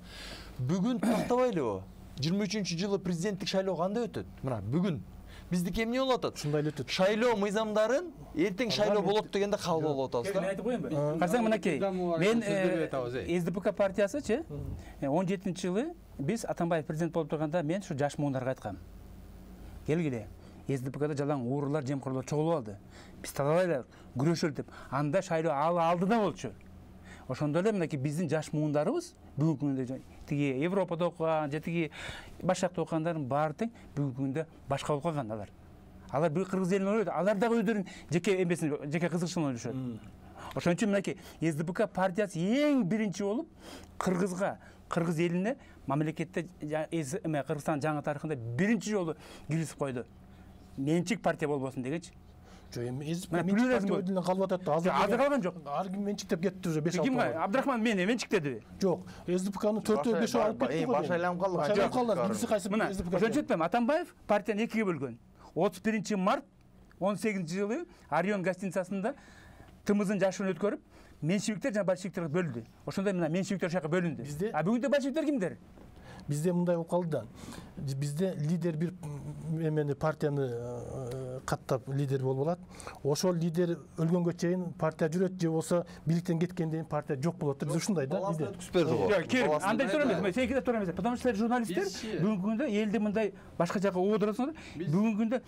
Бүгүн тактабайлыбы? 23-жылы президенттик шайлоо кандай өтөт? Мына бүгүн биздики эмне болуп атат? Ушундай эле өтөт. Шайлоо мыйзамдарын эртең шайлоо болот дегенде кабыл алып атабыз да. Айтып коеюнбу? Карасаң мынакей, мен СДПК партиясы 17-жылы биз Атамбаев президент болуп турганда мен ушу жаш муундарга айткам. Келгиле, СДПКда жалаң уурулар, жемкорлор чогулуп алды. Биз тазалайлы, күрөшөлү деп. Анда шайлоо алдыда болчу. Ошондо эле мынакей биздин жаш муундарыбыз бүгүнкү күндө тиги Европада окуган, же тиги башка жакта окугандардын баары тең бүгүнкү күндө башка болуп калган алар. Алар бүгүн кыргыз элине ойлойт, алар дагы өздөрүнүн жеке эмесин, жеке кызыкчылыгын ойлошот. Ошон үчүн мынакей СДПК партиясы эң биринчи болуп кыргызга, кыргыз элине мамлекетте Кыргызстан жаңы тарыхында биринчи жолу киргизип койду. Менчик партия болбосун дегенчи. Жок, эми менчик калып атат да. Азыр калган жок. Ар ким менчиктеп кетти уже 5-6. Ким Абдрахман мени менчиктеди? Жок, СДПКны 4-5 алып кетти го. Баш айланып калды. Айланып калды. Бирisi кайсы СДПК? Ошон үчүн Атамбаев партияны экиге бөлгөн. 31 март 18-жылы Орион гостиницасында тымыздын жашыгын өткөрүп, меньшевиктер жана большевиктер бөлүндү. Ошондой мына меньшевиктер жака бөлүндү. А бүгүндө большевиктер кимдер? Бизде мындай болуп калды да. Бизде лидер бир эмени партияны каттап лидер болуп алат. Ошол лидер өлгөнгө чейин партия жүрөт, же болсо бийликтен кеткенден кийин партия жок болот. Биз ушундай да. Өткүзбөдү го. Жок, андай тура эмес. Сен кетип тура эмес. Потому что силер журналисттер бүгүнкү күндө элди мындай башка жака оодурасыңар. Бүгүнкү күндө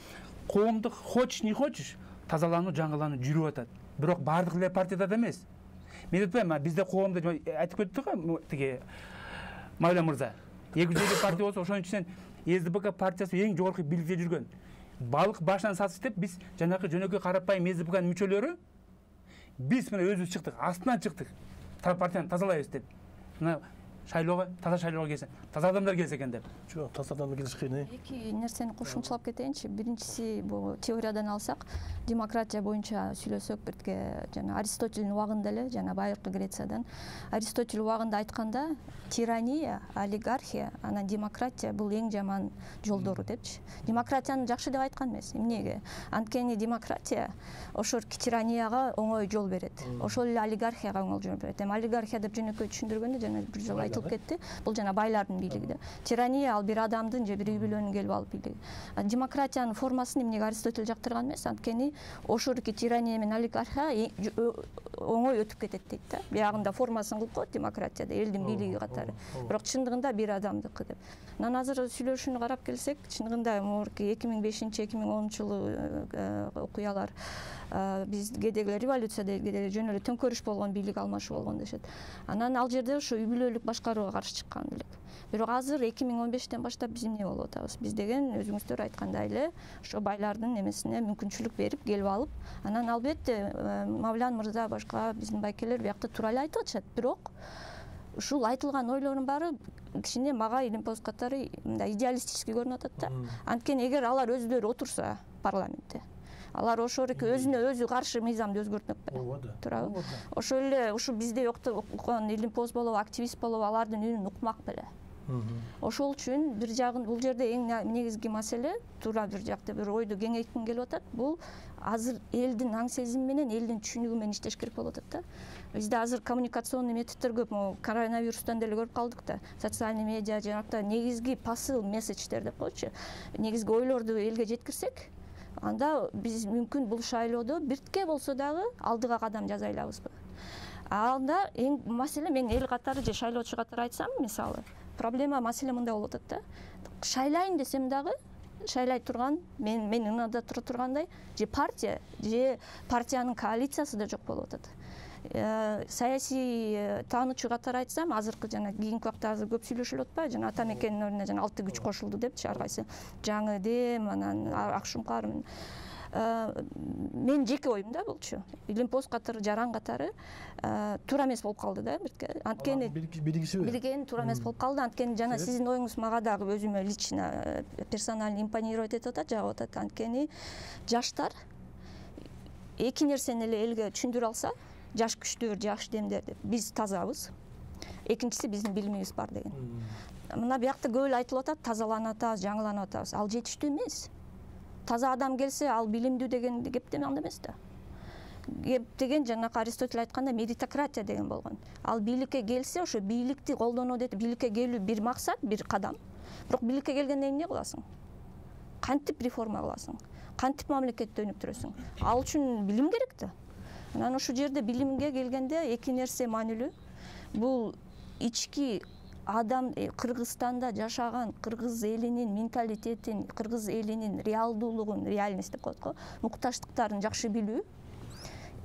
коомдук хочешь не хочешь тазалануу, жаңылануу жүрүп атат. Бирок баардык эле партияда да эмес. Мен айтпайм, бизде коомдо айтып кетти го тиги Мавлян мырза. 250 партия болсо ошон үчүн СДПК партиясы эң жогорку бийликте жүргөн. Балык башынан сатыш деп биз жанакы жөнөкөй карапайым СДПКнын мүчөлөрү биз мына өзүбүз чыктык, астынан чыктык. Партияны тазалайбыз деп. Мына шайлоого, таза шайлоого келсе, таза адамдар келсе экен деп. Жок, таза адамдар келиш кыйын. Эки нерсени кошумчалап кетейинчи. Биринчиси бул теориядан алсак, демократия боюнча сүйлөсөк, бирге жана Аристотельдин убагында эле, жана байыркы Грециядан Аристотель убагында айтканда, тирания, олигархия, анан демократия бул эң жаман жолдору депчи. Демократияны жакшы деп айткан эмес. Эмнеге? Анткени демократия ошол тиранияга оңой жол берет. Ошол эле олигархияга оңой жол берет. Эми олигархия деп жөнөкөй түшүндүргөндө жана бир жолу айтылып кетти. Бул жана байлардын бийлиги да. Тирания ал бир адамдын же бир үй бүлөнүн келип алып бийлиги. Демократиянын формасын эмнеге Аристотель жактырган эмес? Анткени ошолки тирания менен олигархия оңой өтүп кетет дейт да. Биягында формасын кылып коет демократияда элдин бийлиги катары. Бирок чындыгында бир адамдыкы деп. Анан азыр сүйлөшүүнү карап келсек, чындыгында 2005-2010-жылы окуялар бизге деги революцияда жөн эле төңкөрүш болгон, бийлик алмашуу болгон дешет. Анан ал жерде ошо үй бүлөлүк башкарууга каршы чыккан элек. Бирок азыр 2015-тен баштап биз эмне болуп атабыз? Биз деген өзүңүздөр айткандай эле ошо байлардын эмесине мүмкүнчүлүк берип, келип алып, анан албетте Мавлян мырза башка биздин байкелер биякта туура эле айтып атышат. Бирок ушул айтылган ойлордун баары кичине мага Илимпоз катары мындай идеалистический көрүнүп атат да. Анткени эгер алар өздөрү отурса парламентте, алар ошоруки өзүнө өзү каршы мыйзамды өзгөртмөкпү. Туурабы? Ошол эле ушу бизде окуган Илимпоз болобу, активист болобу алардын үнүн укмак беле. Ошол үчүн бир жагын бул жерде эң негизги маселе, туура бир жакта бир ойду кеңейтким келип атат. Бул азыр элдин аң сезими менен, элдин түшүнүгү менен иштеш керек болуп атат да. Бизде азыр коммуникационный методдор көп, коронавирустан деле көрүп калдык да. Социальный медиа жанакта негизги посыл, месседждер деп койчу. Негизги ойлорду элге жеткирсек, анда биз мүмкүн бул шайлоодо биртке болсо дагы алдыга кадам жасай алабызбы? Анда эң маселе, мен эл катары же шайлоочу катары айтсам, мисалы, проблема маселе мындай болуп атат да. Шайлайын десем дагы шайлай турган, мен ынада тура тургандай, же партия, же партиянын коалициясы да жок болуп атат. Саясий таануучу катары айтсам, азыркы жана кийинки убакта азыр көп сүйлөшүлүп атпайбы, жана ата мекенин ордуна жана 6 күч кошулду депчи ар кайсы. Жаңы Дем, анан Ак Шуңкар. Мен жеке оюм да болчу. Илимпоз катары, Жаран катары туура эмес болуп калды да бирке. Анткени билген туура эмес болуп калды. Анткени жана сиздин оюңуз мага дагы өзүмө лично персонально импонировать этип атат, жагып атат. Анткени жаштар эки нерсени эле элге түшүндүрө алса, жаш күчтөр, жаш демдер деп. Биз тазабыз. Экинчиси биздин билимибиз бар деген. Мына биякта көп эле айтылып атат, тазаланып атабыз, жаңыланып атабыз. Ал жетиштүү эмес. Таза адам келсе, ал билимдүү деген кеп деме анда эмес да. Кеп деген жанакы Аристотель айткандай меритократия деген болгон. Ал бийликке келсе, ошо бийликти колдонот этип, бийликке келүү бир максат, бир кадам. Бирок бийликке келгенден кийин эмне кыласың? Кантип реформа кыласың? Кантип мамлекетти өнүктүрөсүң? Ал үчүн билим керек да. Анан ошол жерде билимге келгенде эки нерсе маанилүү. Бул ички адам Кыргызстанда жашаган кыргыз элинин менталитетин, кыргыз элинин реалдуулугун, реальность деп коет го, мукташтыктарын жакшы билүү.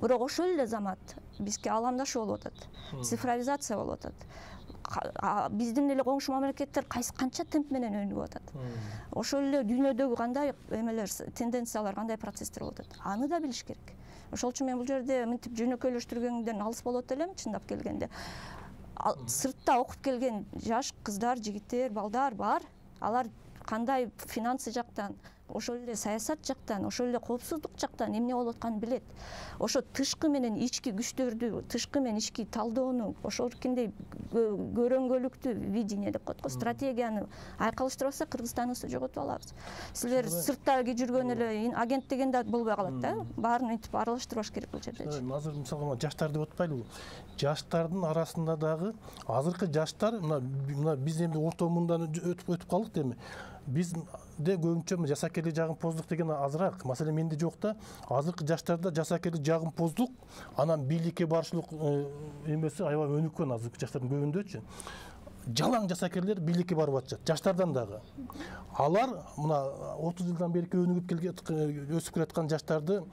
Бирок ошол эле замат бизге аламдашуу болуп атат. Цифровизация болуп атат. Биздин эле коңшу мамлекеттер канча темп менен өнүгүп атат. Ошол эле дүйнөдөгү кандай эмелер, тенденциялар, кандай процесстер болуп атат. Аны да билиш керек. Ошол үчүн мен бул жерде мынтип жөнөкөйлөштүргөндөн алыс болот элем, чындап келгенде. Сыртта окуп келген жаш кыздар, жигиттер, балдар бар. Алар кандай финансы жактан, ошол эле саясат жактан, ошол эле коопсуздук жактан эмне болуп атканын билет. Ошо тышкы менен ички күчтөрдү, тышкы менен ички талдоону, ошолкиндей көрөңгөлүктүү видение деп коет го, стратегияны айкалыштырбаса Кыргызстаныбызды жоготуп алабыз. Силер сыртта жүргөн эле агент деген да болбой калат да. Баарын мынтип аралаштырбаш керек бул жерде. Азыр мисалга жаштар деп атпайлыбы? Жаштардын арасында дагы азыркы жаштар мына биз эми орто муундан өтүп калдык деми. Бизде көбүнчө жасакерлик жагымпоздук деген азыраак. Маселен менде жок да. Азыркы жаштарда жасакерлик жагымпоздук, анан бийликке барышылык эмеси аябай өнүккөн азыркы жаштардын көбүндөчү. Жалаң жасакерлер бийликке барып атышат, жаштардан дагы. Алар мына 30 жылдан бери өнүгүп келген, өсүп келаткан жаштарды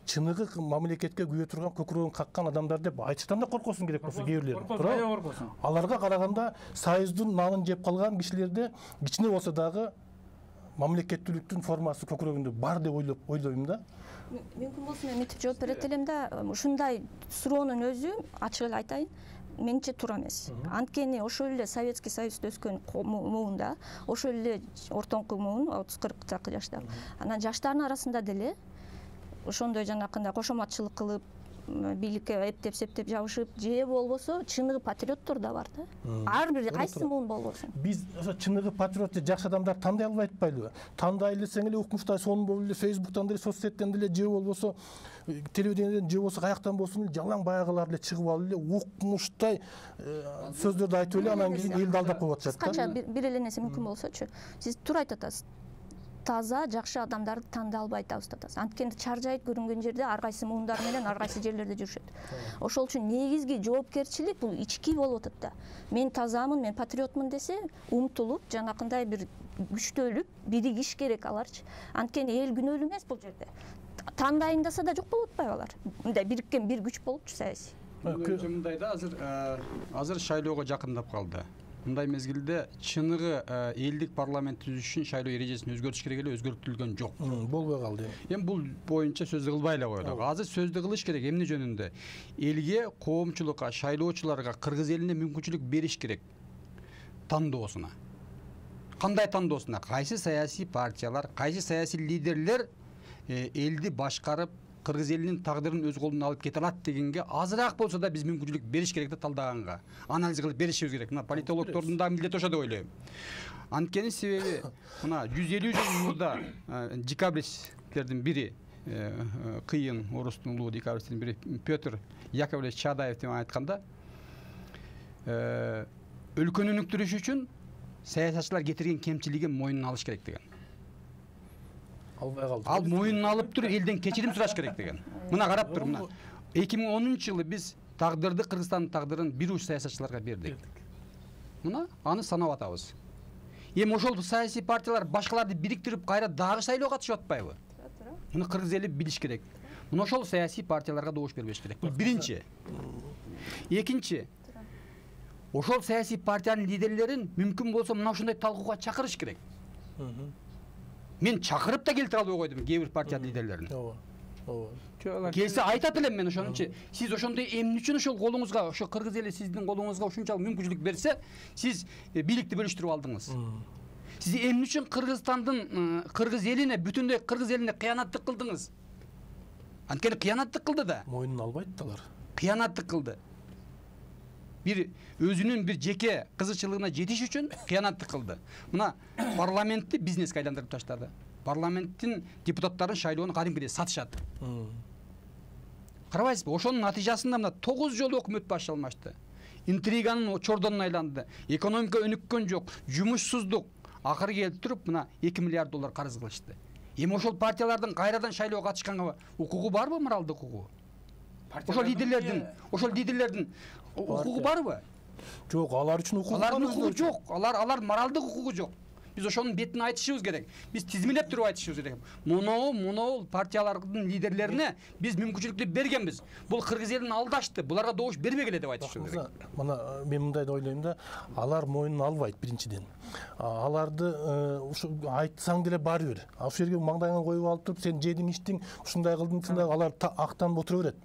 чыныгы мамлекетке күйө турган көкүрөгүн каккан адамдар деп айтыштан да коркосуң керек болсо кээ бирлер. Аларга караганда союздун нанын жеп калган кишилерде кичине болсо дагы мамлекеттүүлүктүн формасы көкүрөгүндө бар деп ойлойм да. Мүмкүн болсо мен мынтип жооп берет элем да, ушундай суроонун өзү ачык эле айтайын, менимче туура эмес. Анткени ошол эле Советский Союзда өскөн муунда, ошол эле ортоңку муун 30-40 жакы жаштар. Анан жаштардын арасында деле ошондой жанакындай кошоматчылык кылып, бийликке эптеп септеп жабышып, же болбосо чыныгы патриоттор да бар да. Ар бир кайсы муун болбосун. Биз ошо чыныгы патриот жакшы адамдар тандай албай атпайлыбы? Тандай элесең эле укмуштай сонун болуп эле Facebooктан деле, соц сеттен деле, же болбосо телевидениеден, же болбосо каяктан болсун жалаң баягылар эле чыгып алып эле укмуштай сөздөрдү айтып эле анан кийин элди алдап коюп атышат да. Кача бир эле нерсе мүмкүн болсочу. Сиз туура айтып атасыз. Таза, жакшы адамдарды тандап албай атабыз. Анткени чаржайып көрүнгөн жерде ар кайсы муундар менен ар кайсы жерлерде жүрүшөт. Ошол үчүн негизги жоопкерчилик бул ички болуп атат да. Мен тазамын, мен патриотмун десе, умтулуп, жанакындай бир күчтөлүп, биригиш керек аларчы. Анткени эл күнөөлүү эмес бул жерде. Тандайындаса да жок болуп атпайбы алар? Мындай бириккен бир күч болупчу саясий. Мындай да, азыр шайлоого жакындап калды. Мындай мезгилде чыныгы элдик парламент түзүш үчүн шайлоо эрежесин өзгөртүш керек эле, өзгөртүлгөн жок. Болбой калды. Эми бул боюнча сөздү кылбай эле койдук. Азыр сөздү кылыш керек. Эмне жөнүндө? Элге, коомчулукка, шайлоочуларга, кыргыз элине мүмкүнчүлүк бериш керек. Тандоосуна. Кандай тандоосуна? Кайсы саясий партиялар, кайсы саясий лидерлер элди башкарып, кыргыз элинин тагдырын өз колуна алып кете алат дегенге азыраак болсо да биз мүмкүнчүлүк бериш керек да, талдаганга. Анализ кылып беришибиз керек. Мына политологдордун да милдети ошо деп ойлойм. Анткени себеби мына 150 жыл мурда декабристтердин бири, кыйын орустун улуу декабристтердин бири Петр Яковлевич Чадаев деп айтканда, өлкөнү өнүктүрүш үчүн саясатчылар кетирген кемчилигин мойнуна алыш керек деген. Албай калды. Ал мойнуна алып туруп элден кечирим сураш керек деген. Мына карап тур, мына 2010 жылы биз тагдырды, Кыргызстандын тагдырын бир уч саясатчыларга бердик. Мына аны санап атабыз. Эми ошол саясий партиялар башкаларды бириктирип кайра дагы шайлоого катышып атпайбы? Муну кыргыз эли билиш керек. Мына ошол саясий партияларга добуш бербеш керек. Бул биринчи. Экинчи, ошол саясий партиянын лидерлерин мүмкүн болсо мына ушундай талкууга чакырыш керек. Мен чакырып да келтире албай койдум кээ бир партия лидерлерин. ооба Келсе айтат элем мен ошонунчу. Сиз ошондой эмне үчүн ошол колуңузга, ошо кыргыз эли сиздин колуңузга ушунчалык мүмкүнчүлүк берсе, сиз бийликти бөлүштүрүп алдыңыз. Сиз эмне үчүн Кыргызстандын, кыргыз элине, бүтүндөй кыргыз элине кыянаттык кылдыңыз? Анткени кыянаттык кылды да. мойнун албайт алар. Кыянаттык кылды. Бир өзүнүн бир жеке кызычылыгына жетиш үчүн кыянаттык кылды. Мына парламентти бизнеске айландырып таштады. Парламенттин депутаттарын шайлоону кадимкидей сатышат. Карабайсызбы? Ошонун натыйжасында мына 9 жолу өкмөт башы алмашты. Интриганын чордонуна айланды. Экономика өнүккөн жок, жумушсуздук. Акыры келип туруп мына 2 миллиард доллар карыз кылышты. Эми ошол партиялардын кайрадан шайлоого катышканга укугу барбы, моралдык укугу? Ошол лидерлердин укугу барбы? Жок, алар үчүн укугу Алардын укугу жок. Алар моралдык укугу жок. Биз ошонун бетин айтышыбыз керек. Биз тизмелеп туруп айтышыбыз керек. Муну партиялардын лидерлерине биз мүмкүнчүлүктү бергенбиз. Бул кыргыз элин алдашты. Буларга добуш бербегиле деп айтышыбыз керек. Мына мен мындай да ойлойм да, алар мойнун албайт биринчиден. Аларды ушу айтсаң деле бара бер. Ошол жерге маңдайыңа коюп алып туруп, сен жедиң иштиң, ушундай кылдың, ушундай, алар актанып отура берет.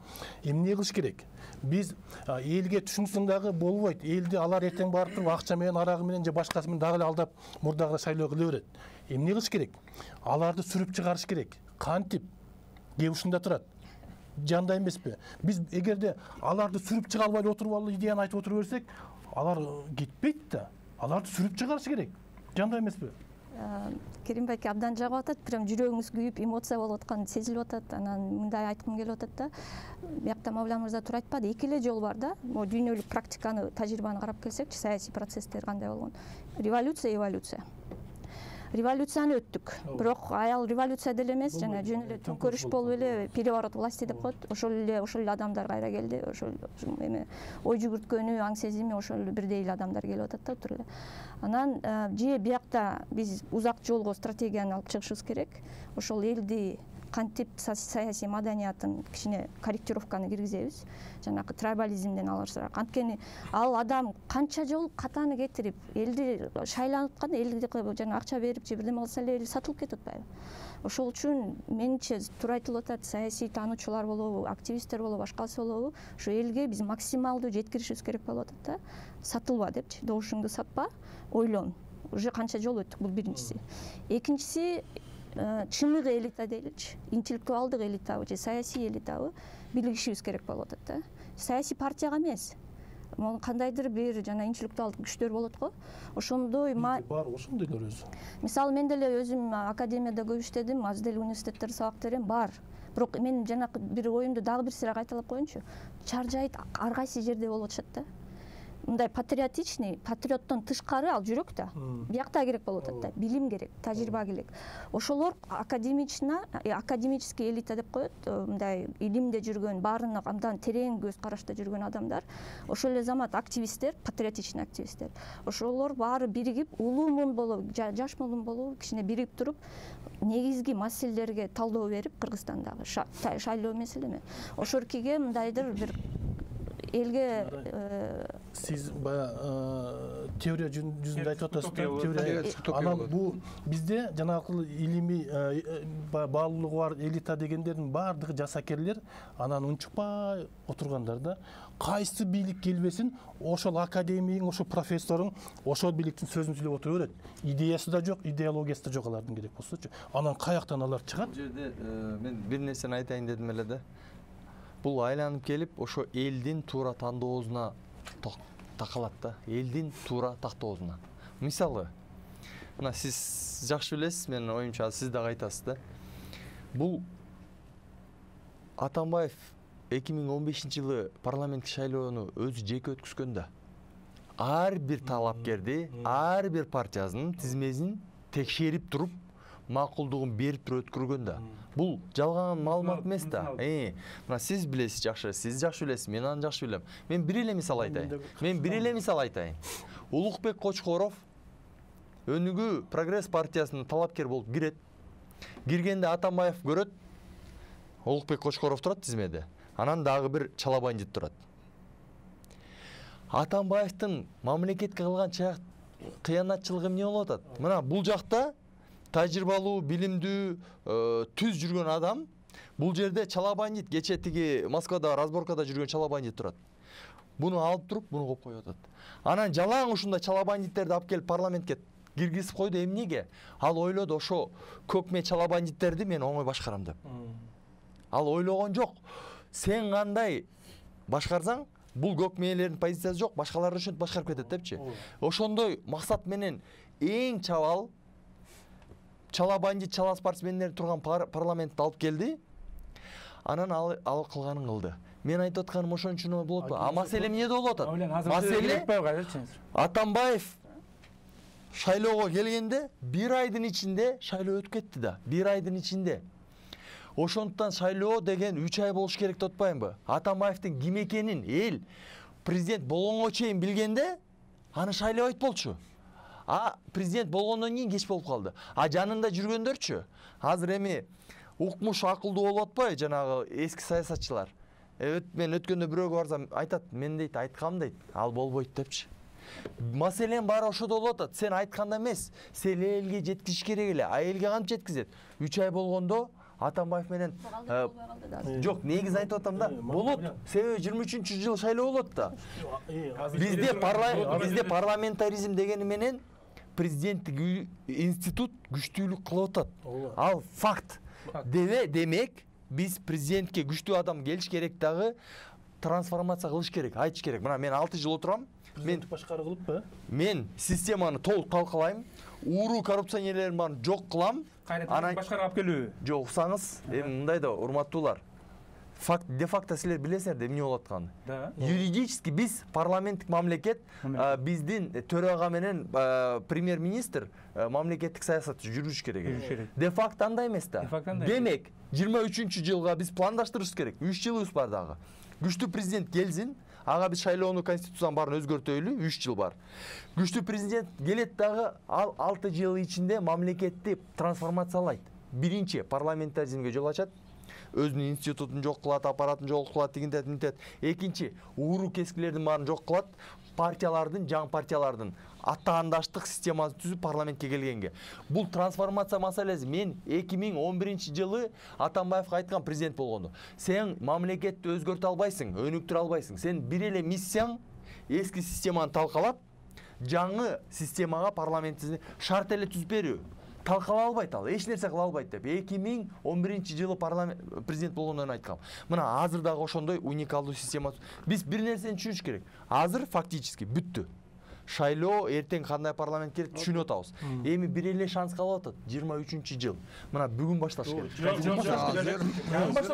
Эмне кылыш керек? Биз элге түшүнсөң дагы болбойт. Элди алар эртең барып туруп акча менен, арагы менен же башкасы менен дагы эле алдап мурдагы шайлоо кыла берет. Эмне кылыш керек? Аларды сүрүп чыгарыш керек. Кантип? Кеп ушунда турат. Жанда эмеспи? Биз эгерде аларды сүрүп чыга албай отуруп алып идеяны айтып отура берсек, алар кетпейт да. Аларды сүрүп чыгарыш керек. Жанда эмеспи? Керимбек абдан жагып атат, прям жүрөгүңүз күйүп, эмоция болуп аткан сезилип атат. Анан мындай айткым келип атат да. Биякта Мавлан мырза туура айтпады. Эки эле жол бар да. Могу дүйнөлүк практиканы, тажрыйбаны карап келсекчи, саясий процесстер кандай болгон. Революция, эволюция. Революцияны өттүк. Бирок аял революция деле эмес, жана жөн эле төңкөрүш болуп эле переворот власти деп коет. Ошол эле адамдар кайра келди. Ошол эме ой жүгүрткөнү, аң сезими ошол бирдей эле адамдар келип атат да тур эле. Анан же биякта биз узак жолго стратегияны алып чыгышыбыз керек. Ошол элди кантип саясий маданиятын кичине корректировканы киргизебиз. Жанагы трайбализмден алышыраак. Анткени ал адам канча жол катаны кетирип, элди шайланып атканда, элди жана акча берип же бирдеме кылса эле эл сатылып кетип атпайбы? Ошол үчүн менимче туура айтылып атат, саясий таануучулар болобу, активисттер болобу, башкасы болобу, ошо элге биз максималдуу жеткиришибиз керек болуп атат да. Сатылба депчи, добушуңду сатпа, ойлон. Уже канча жол өттүк, бул биринчиси. Экинчиси, чыныгы элита дейличи, интеллектуалдык элитабы же саясий элитабы билишибиз керек болуп атат да. Саясий партияга эмес. Могу кандайдыр бир жана интеллектуалдык күчтөр болот го. Ошондой бар ошондойлор өзү. Мисалы мен деле өзүм академияда көп иштедим, аз деле университеттерде сабак берем, бар. Бирок мен жана бир оюмду дагы бир сыйра кайталап коеюнчу. Чаржайт ар кайсы жерде болуп атышат да. Мындай патриотичный, патриоттон тышкары ал жүрөк да. Биякта керек болуп атат да. Билим керек, тажрыйба керек. Ошолор академический элита деп коет, мындай илимде жүргөн, баарына абдан терең көз карашта жүргөн адамдар. Ошол эле замат активисттер, патриотичный активисттер. Ошолор баары биригип, улуу муун болуп, жаш муун болуп, кичине биригип туруп, негизги маселелерге талдоо берип, Кыргызстандагы шайлоо маселеме. Ошоркиге мындайдыр бир элге сиз баягы теория жүзүндө айтып атасыз да, теория. Анан бул бизде жанагы илимий баалуулугу бар элита дегендердин баардыгы жасакерлер, анан унчукпай отургандар да. Кайсы бийлик келбесин, ошол академиң, ошол профессоруң ошол бийликтин сөзүн сүйлөп отура берет. Идеясы да жок, идеологиясы да жок алардын керек болсочу. Анан каяктан алар чыгат? Бул жерде мен бир нерсени айтайын дедим эле да. Бул айланып келип, ошо элдин туура тандоосуна такалат да. Элдин туура тактоосуна. Мисалы, мына сиз жакшы билесиз, менин оюмча сиз дагы айтасыз да. Бул Атамбаев 2015-жылы парламенттик шайлоону өзү жеке өткүзгөндө ар бир талапкерди, ар бир партиясынын тизмесин текшерип туруп, макулдугун берип туруп өткөргөндө. Бул жалган маалымат эмес да. Мына сиз билесиз жакшы, сиз жакшы билесиз, мен аны жакшы билем. Мен бир эле мисал айтайын. Улукбек Кочкоров Өнүгүү Прогресс партиясынын талапкер болуп кирет. Киргенде Атамбаев көрөт, Олукбек Кочкоров турат тизмеде. Анан дагы бир Чалабандит турат. Атамбаевдин мамлекетке кылган кыянатчылыгы эмне болуп атат? Мына бул жакта тажрыйбалуу, билимдүү, түз жүргөн адам. Бул жерде Чалабандит, кече тиги Москвада разборкада жүргөн Чалабандит турат. Буну алып туруп, буну коюп коюп атат. Анан жалаң ушундай Чалабандиттерди алып келип парламентке киргизип койду. Эмнеге? Ал ойлоду, ошо көкме Чалабандиттерди мен оңой башкарам деп. Ал ойлогон жок. Сен кандай башкарсаң, бул көкмелердин позициясы жок, башкалар ошентип башкарып кетет депчи. Ошондой максат менен эң чабал Чалабандит, чала спортсмендер турган парламентти алып келди. Анан ал кылганын кылды. Мен айтып атканым ошон үчүн болот го. А маселе эмнеде болуп атат? Маселе Атамбаев шайлоого келгенде 1 айдын ичинде шайлоо өтүп кетти да. 1 айдын ичинде. Ошондуктан шайлоо деген 3 ай болуш керек деп атпаймынбы? Атамбаевдин ким экенин эл президент болгонго чейин билгенде, аны шайлабайт болчу. А президент болгондон кийин кеч болуп калды. А жанында жүргөндөрчү? Азыр эми укмуш акылдуу болуп атпайбы жанагы эски саясатчылар? Мен өткөндө бирөөгө барсам айтат, мен дейт айткам дейт, ал болбойт депчи. Маселен баары ошодо болуп атат. Сен айтканда эмес, сен элге жеткизиш керек эле. А элге кантип жеткизет? 3 ай болгондо Атамбаев менен жок, негизи айтып атам да, болот. Себеби 23-жыл шайлоо болот да. Бизде парламентаризм дегени менен президенттик институт күчтүүлүк кылып атат. Ал факт. Демек, биз президентке күчтүү адам келиш керек дагы, трансформация кылыш керек, айтыш керек. Мына мен 6 жыл отурам. Президенттик башкаруу кылыппы? Мен системаны толук талкалайм. Ууруу коррупционерлердин баарын жок кылам. Анан башкарып алып келүү. Жок, уксаңыз, эми мындай да, урматтуулар. Факт, де факто силер билесиңер да эмне болуп атканын. Юридически биз парламенттик мамлекет, биздин төрага менен премьер-министр мамлекеттик саясатты жүргүзүш керек. Де факто андай эмес да. Демек, 23-жылга биз пландаштырышыбыз керек. 3 жылыбыз бар дагы. Күчтүү президент келсин, ага биз шайлоону, конституциянын баарын өзгөртөйлү, 3 жыл бар. Күчтүү президент келет дагы, ал 6 жыл ичинде мамлекетти трансформациялайт. Биринчи, парламентаризмге жол ачат. Өзүнүн институтун жок кылат, аппаратын жок кылат, дегендей. Экинчи, ууруу кескилердин баарын жок кылат. Партиялардын, жаңы партиялардын аттаандаштык системасын түзүп парламентке келгенге. Бул трансформация маселеси. Мен 2011-жылы Атамбаевга айткан президент болгондо. Сен мамлекетти өзгөртө албайсың, өнүктүрө албайсың. Сен бир эле миссияң эски системаны талкалап, жаңы системага парламентти шарт эле түзүп берүү. Талкала албайт ал, эч нерсе кыла албайт деп 2011-жылы президент болгондон айткам. Мына азыр дагы ошондой уникалдуу система. Биз бир нерсени түшүнүш керек. Азыр фактически бүттү. Шайлоо эртең кандай парламент керек түшүнүп атабыз. Эми бир эле шанс калып атат. 23-жыл. Мына бүгүн башташ керек.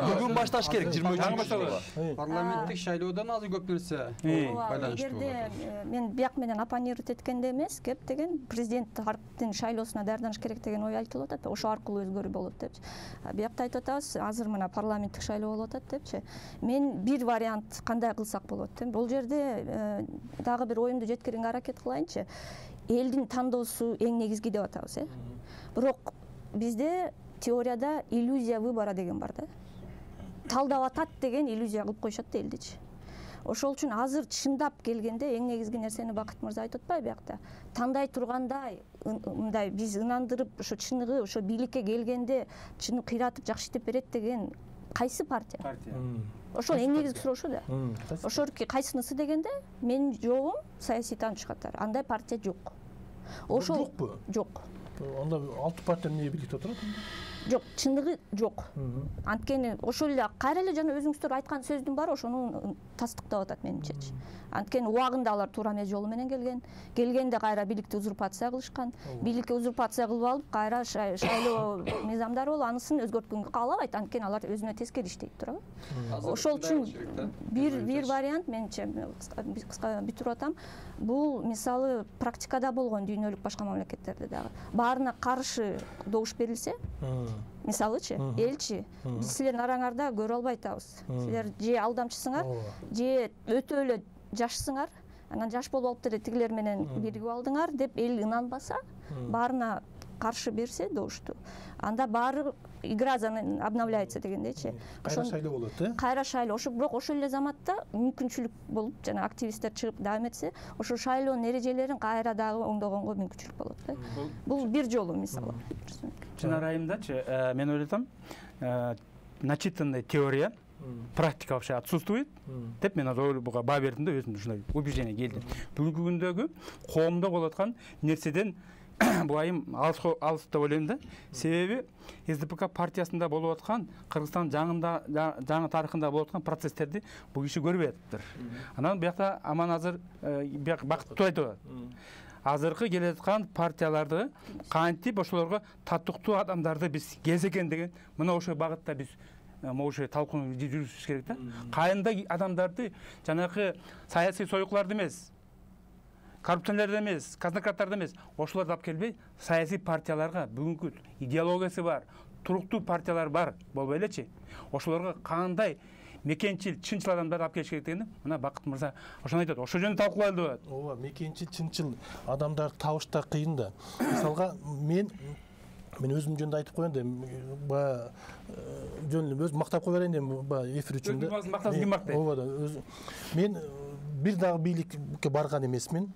Бүгүн башташ керек 23-жылга. Парламенттик шайлоодон азыр көп нерсе байланыштуу. Эгерде мен биyak менен оппонировать эткенде эмес, кеп деген президенттин шайлоосуна даярданыш керек деген ой айтылып атат. Ошо аркылуу өзгөрүү болот депчи. Биякта айтып атабыз, азыр мына парламенттик шайлоо болуп атат депчи. Мен бир вариант кандай кылсак болот деп. Бул жерде дагы бир оюмду жеткирүүгө аракет кылайынчы. Элдин тандоосу эң негизги деп атабыз, Бирок бизде теорияда иллюзия выбора деген бар да. Талдап атат деген иллюзия кылып коюшат да элдичи. Ошол үчүн азыр чындап келгенде эң негизги нерсени Бакыт мырза айтып атпайбы биякта? Тандай тургандай, мындай биз ынандырып, ошо чыныгы, ошо бийликке келгенде чыны кыйратып жакшы иштеп берет деген кайсы партия? Ошол эң негизги суроо ошо да. Ошорки кайсынысы дегенде менин жообум саясий таануш катары. Андай партия жок. Ошол жокпу? Жок. Анда 6 партия эмнеге бийликте отурат? Жок, чындыгы жок. Анткени ошол эле кайра эле жана өзүңүздөр айткан сөздүн баары ошону тастыктап атат менимчечи. Анткени убагында алар туура эмес жолу менен келген. Келгенде кайра бийликти узурпация кылышкан. Бийликке узурпация кылып алып, кайра шайлоо мыйзамдары болуп, анысын өзгөрткөнгө каалабайт. Анткени алар өзүнө тескери иштейт туурабы? Ошол үчүн бир вариант менче кыска бүтүрүп атам. Бул мисалы практикада болгон дүйнөлүк башка мамлекеттерде дагы. Баарына каршы добуш берилсе, мисалычы, элчи, биз силердин араңарда көрө албай атабыз. Силер же алдамчысыңар, же өтө эле жашсыңар, анан жаш болуп алыптыр тигилер менен биригип алдыңар деп эл ынанбаса, баарына каршы берсе добушту, анда баары игра обновляется дегендейчи. Кайра шайлоо болот, Кайра шайлоо. Бирок ошол эле заматта мүмкүнчүлүк болуп, жана активисттер чыгып давам этсе, ошо шайлоонун эрежелерин кайра дагы оңдогонго мүмкүнчүлүк болот да. Бул бир жолу мисалы. Чын айымдачы, мен ойлойм, начитанный теория, практика вообще отсутствует деп мен буга баа бердим да, өзүм ушундай убеждение келди. Бүгүнкү күндөгү коомдо болуп аткан нерседен буайым алыс деп ойлойм да. Себеби СДПК партиясында болуп аткан, Кыргызстан жаңы тарыхында болуп аткан процесстерди бул киши көрбөй атыптыр. Анан биякта аман азыр бакыттуу айтып атат. Азыркы келе аткан партияларды кантип ошолорго татыктуу адамдарды биз келсе экен деген мына ошол багытта биз ошо талкуу жүргүзүш керек да. Кайындай адамдарды жанакы саясий союкларды эмес, коррупционерлерди эмес, казнократтарды эмес, ошолорду алып келбей, саясий партияларга бүгүнкү идеологиясы бар, туруктуу партиялар бар болбой элечи. Ошолорго кандай мекенчил, чынчыл адамдарды алып келиш керек дегенди мына Бакыт мырза ошону айтат. Ошол жөнүндө талкуулайлы деп атат. Ооба, мекенчил, чынчыл адамдарды табыш да кыйын да. Мисалга мен өзүм жөнүндө айтып коеюн да, баягы жөн өзүм мактап кое берейин дейм эфир үчүн да. Мактасын ким мактайт? Ооба да, мен бир дагы бийликке барган эмесмин.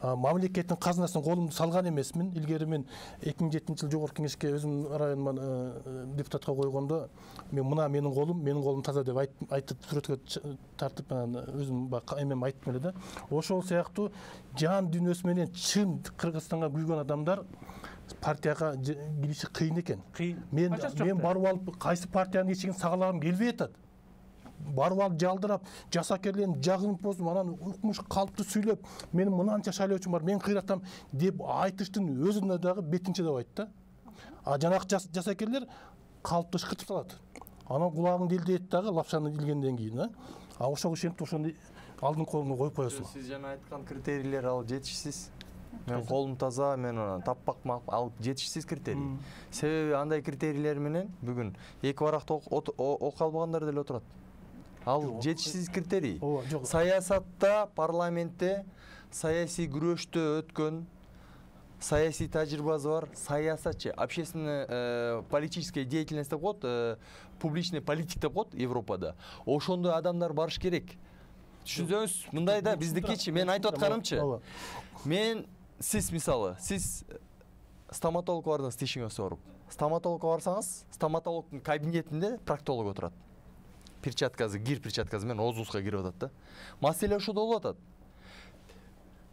Мамлекеттин казынасын колумду салган эмесмин. Илгери мен 2007-жылы жогорку кеңешке өзүм районуман депутатка койгондо мен мына менин колум таза деп айтып сүрөткө тартып өзүм эмем айттым эле да. Ошол сыяктуу жан дүйнөсү менен чын Кыргызстанга күйгөн адамдар партияга кириши кыйын экен. Мен барып алып кайсы партиянын эшигин сагалагым келбей атат. Барып алып жалдырап, жасакерлерин жагынып босуп, анан укмуш калыпты сүйлөп, менин мынанча шайлоочум бар, мен кыйратам деп айтыштын өзүнө дагы бетинче деп айтты. Жанакы жасакерлер калыпты ышкыртып салат. Анан кулагың делдейт дагы лапшаны илгенден кийин, ошого ишенип ошону алдын колуна коюп коесуң. Сиз жана айткан критерийлер ал жетишсиз. Мен колум таза, мен таппак алып жетишсиз критерий. Себеби андай критерийлер менен бүгүн эки баракта окуя албагандар деле отурат. Ал жетишсиз критерий. Саясатта, парламентте, саясий күрөштө өткөн, саясий тажрыйбасы бар саясатчы, общественно политическая деятельность деп коет, публичный политик деп коет Европада. Ошондой адамдар барыш керек. Түшүнсөңүз, мындай да биздикичи, мен айтып атканымчы. Сиз мисалы, сиз стоматологко бардыңыз тишиңизди ооруп. Стоматологко барсаңыз, стоматологдун кабинетинде проктолог отурат. Перчаткасы, гир перчаткасы менен оозубузга кирип атат да. Маселе ошодо болуп атат.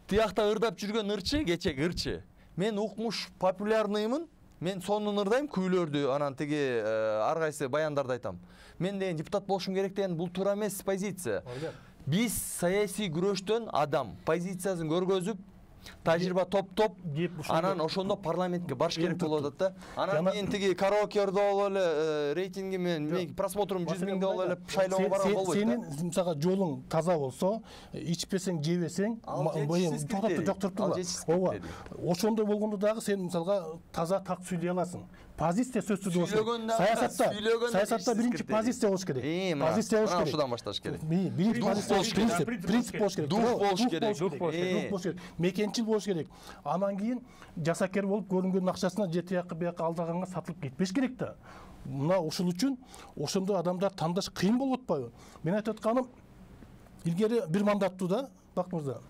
Тиякта ырдап жүргөн ырчы, кечеги ырчы. Мен укмуш популярныймын, мен сонун ырдайм, күйлөрдү, анан тиги ар кайсы баяндарды айтам. Мен деген депутат болушум керек деген бул туура эмес позиция. Биз саясий күрөштөн адам позициясын көргөзүп, тажрыйба топтоп, анан ошондо парламентке барыш керек болуп атат да. Анан мен тиги караокерде болуп эле рейтинги менен просмотрум 100 000 болуп эле шайлоого барган болбойт. Сенин мисалга жолуң таза болсо, ичпесең, жебесең, жок туруп. Ооба. Ошондой болгондо дагы сен мисалга таза так сүйлөй аласың. Позиция сөзсүз болуш. Саясатта биринчи позиция болуш керек. Позиция болуш керек. Ошондон башташ керек. Биринчи позиция, принцип болуш керек. Дух болуш керек. Мекенчил болуш керек. Анан кийин жасакер болуп көрүнгөн акчасына жетиякы бияка алдаганга сатылып кетпеш керек да. Мына ушул үчүн ошондой адамдар тандаш кыйын болуп атпайбы? Мен айтып атканым, илгери бир мандаттуу да, Бакыт мырза.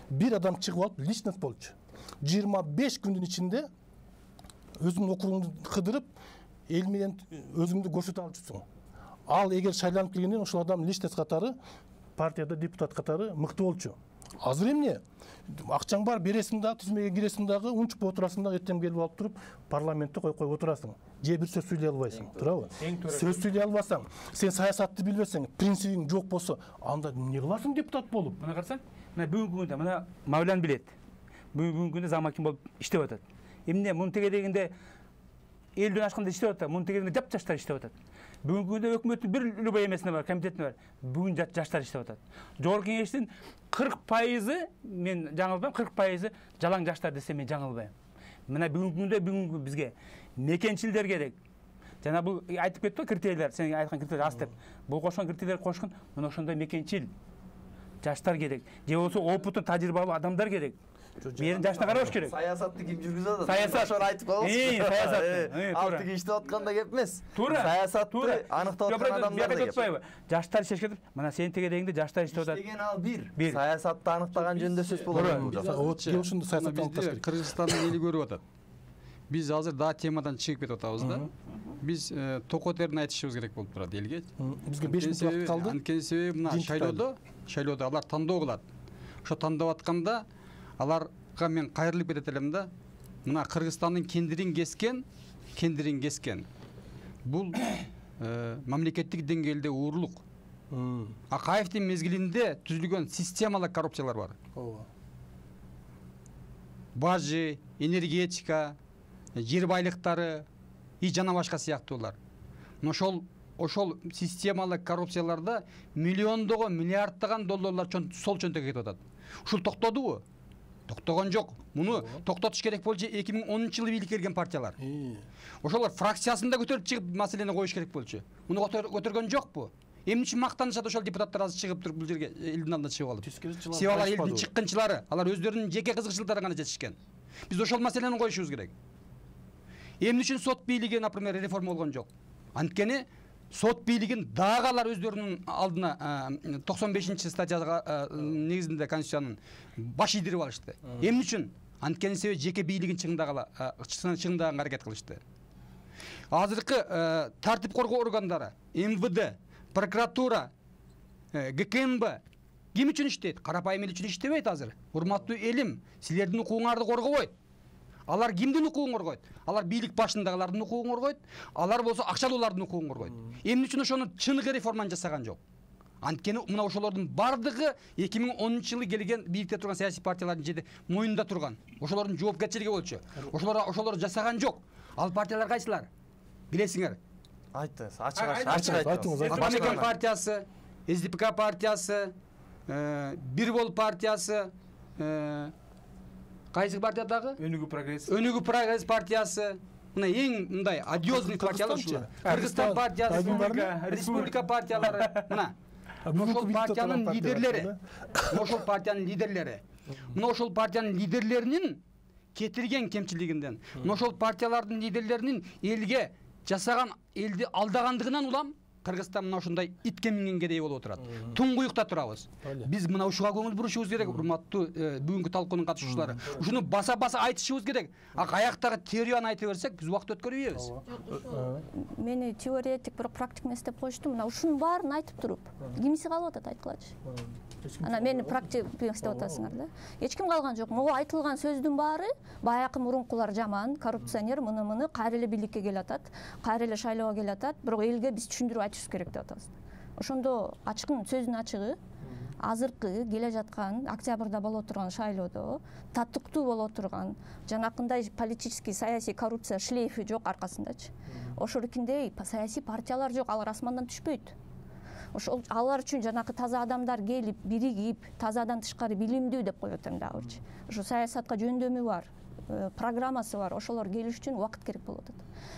Бир адам чыгып алып личность болчу. 25 күндүн ичинде өзүңдүн округуңду кыдырып, эл менен өзүңдү көрсөтө алчусуң. Ал эгер шайланып келгенден ошол адам личность катары, партияда депутат катары мыкты болчу. Азыр эмне? Акчаң бар, бересиң дагы, тизмеге киресиң дагы, унчуппай отурасың дагы, эртең келип алып туруп, парламентте коюп отурасың. Же бир сөз сүйлөй албайсың, туурабы? Сөз сүйлөй албасаң, сен саясатты билбесең, принцибиң жок болсо, анда эмне кыласың депутат болуп? Мына карасаң, мына бүгүнкү күндө мына Мавлян билет. Бүгүнкү күндө замакин болуп иштеп атат. Эмне муну тегерегинде элден ашканда иштеп атат, муну тегерегинде жаштар иштеп атат. Бүгүнкү күндө өкмөттүн бир любой эмесине бар, комитетине бар. Бүгүн жаштар иштеп атат. Жогорку кеңештин 40% мен жаңылбайм, 40% жалаң жаштар десем мен жаңылбайм. Мына бүгүнкү күндө бүгүнкү бизге мекенчилдер керек. Жана бул айтып кетти критерийлер, сен айткан критерийлер аз деп. Бул кошкон критерийлер кошкун, мына ошондой мекенчил жаштар керек же болбосо опытын тажрыйбалуу адамдар керек. Берин жашына карабаш керек. Саясатты ким жүргүзүп атат? Саясат. Ошону айтып коебуз. Саясат. Ал тиги иштеп атканда кеп эмес. Туура. Саясатты аныктап аткан адамдар да кеп. Жаштар иштешкен. Мына сенин тегерегиңде жаштар иштеп атат. Деген ал бир. Саясатты аныктаган жөнүндө сөз болот. Вот ушунду саясатты аныкташ керек. Кыргызстандын эли көрүп атат. Биз азыр да темадан чыгып кетип атабыз да. Биз токотерин айтышыбыз керек болуп турат элге. Бизге 5 мүнөт убакыт калды. Анткени себеби мына шайлоодо алар тандоо кылат. Ошо тандап атканда аларга мен кайрылып кетет элем да. Мына Кыргызстандын кендирин кескен. Бул мамлекеттик деңгээлде уурулук. Акаевдин мезгилинде түзүлгөн системалык коррупциялар бар. Бажы, энергетика, жер байлыктары жана башка сыяктуулар. Ошол системалык коррупцияларда миллиондогон, миллиарддаган долларлар сол чөнтөккө кетип атат. Ушул токтодубу? Токтогон жок. Муну токтотуш керек болчу 2010-жылы бийликке келген партиялар. Ошолор фракциясында көтөрүп чыгып маселени коюш керек болчу. Муну көтөргөн жокпу? Эмне үчүн мактанышат ошол депутаттар азыр чыгып туруп бул жерге элдин алдына чыгып алып? Себеби алар элдин чыккынчылары, алар өздөрүнүн жеке кызыкчылыктары гана жетишкен. Биз ошол маселени коюшубуз керек. Эмне үчүн сот бийлиги, например, реформа болгон жок? Анткени сот бийлигин дагы алар өздөрүнүн алдына 95-статьяга негизинде Конституциянын баш ийдирип алышты. Эмне үчүн? Анткени себеби жеке бийлигин чыңдаганга аракет кылышты. Азыркы тартип коргоо органдары, МВД, прокуратура, ГКМБ ким үчүн иштейт? Карапайым эл үчүн иштебейт азыр. Урматтуу элим, силердин укугуңарды коргобойт. Алар кимдин укугун коргойт? Алар бийлик башындагылардын укугун коргойт. Алар болсо акчалуулардын укугун коргойт. Эмне үчүн ошону чыныгы реформаны жасаган жок? Анткени мына ошолордун бардыгы 2010-жылы келген бийликте турган саясий партиялардын жерде моюнда турган. Ошолордун жоопкерчилиги болчу. Ошолор жасаган жок. Ал партиялар кайсылар? Билесиңер. Айтыңыз, ачык айтыңыз. Атамекен партиясы, СДПК партиясы, Бир бол партиясы, кайсы партия дагы? Өнүгүү прогресс партиясы. Мына эң мындай одиозный партиялар ушулар. Кыргызстан партиясы, республика партиялары. Мына ошол партиянын лидерлери. Мына ошол партиянын лидерлеринин кетирген кемчилигинден, мына ошол партиялардын лидерлеринин элге жасаган, элди алдагандыгынан улам Кыргызстан мына ушундай итке мингенгедей болуп отурат. Туңгуюкта турабыз. Биз мына ушуга көңүл бурушубуз керек, урматтуу бүгүнкү талкуунун катышуучулары. Ушуну баса-баса айтышыбыз керек. Аяктагы теорияны айта берсек, биз убакыт өткөрүбүз. Мени теоретик, бирок практик эмес деп коюшту. Мына ушунун баарын айтып туруп, кимиси калып атат айткылачы. Ана мени практик эместеп атасыңар да. Эч ким калган жок. Могу айтылган сөздүн баары баякы мурункулар жаман, коррупционер, муну кайра эле бийликке келе атат, кайра эле шайлоого келе атат, бирок элге биз түшүндүрүп айтышыбыз керек деп атабыз. Ошондо ачкын сөздүн ачыгы азыркы келе жаткан октябрда боло турган шайлоодо татыктуу боло турган жанакындай политический саясий коррупция шлейфи жок аркасындачы. Ошоликиндей саясий партиялар жок, алар асмандан түшпөйт. Ошол алар үчүн жанакы таза адамдар келип, биригип, тазадан тышкары билимдүү деп коет атам дагычы. Ошо саясатка жөндөмү бар, программасы бар. Ошолор келиш үчүн убакыт керек болуп атат.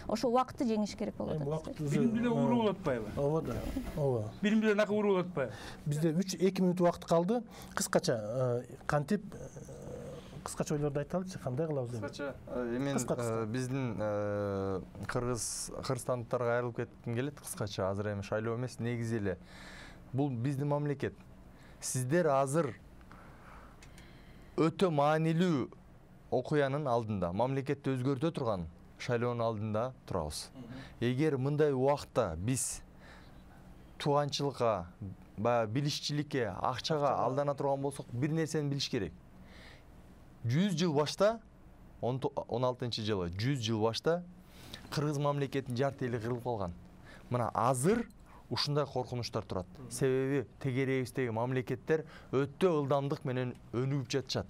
Ошол убакытты жеңиш керек болуп атат. Билимдүү ууру болуп атпайбы? Ооба. Билимдүү нака ууру болуп атпайбы? Бизде 2 мүнөт убакыт калды. Кыскача кантип кыскача ойлорду айталычы, кандай кылабыз деп. Кыскача эми биздин кыргызстандыктарга айрылып кетким келет кыскача. Азыр эми шайлоо эмес, негизи эле бул биздин мамлекет. Сиздер азыр өтө маанилүү окуянын алдында, мамлекетти өзгөртө турган шайлоонун алдында турабыз. Эгер мындай убакта биз тууганчылыкка, билишчиликке, акчага алдана турган болсок, бир нерсени билиш керек. 100 жыл башта, 16-жылы 100 жыл башта кыргыз мамлекетинин жарты эли кырылып калган. Мына азыр ушундай коркунучтар турат. Себеби тегерегибиздеги мамлекеттер өтө ылдамдык менен өнүгүп жатышат.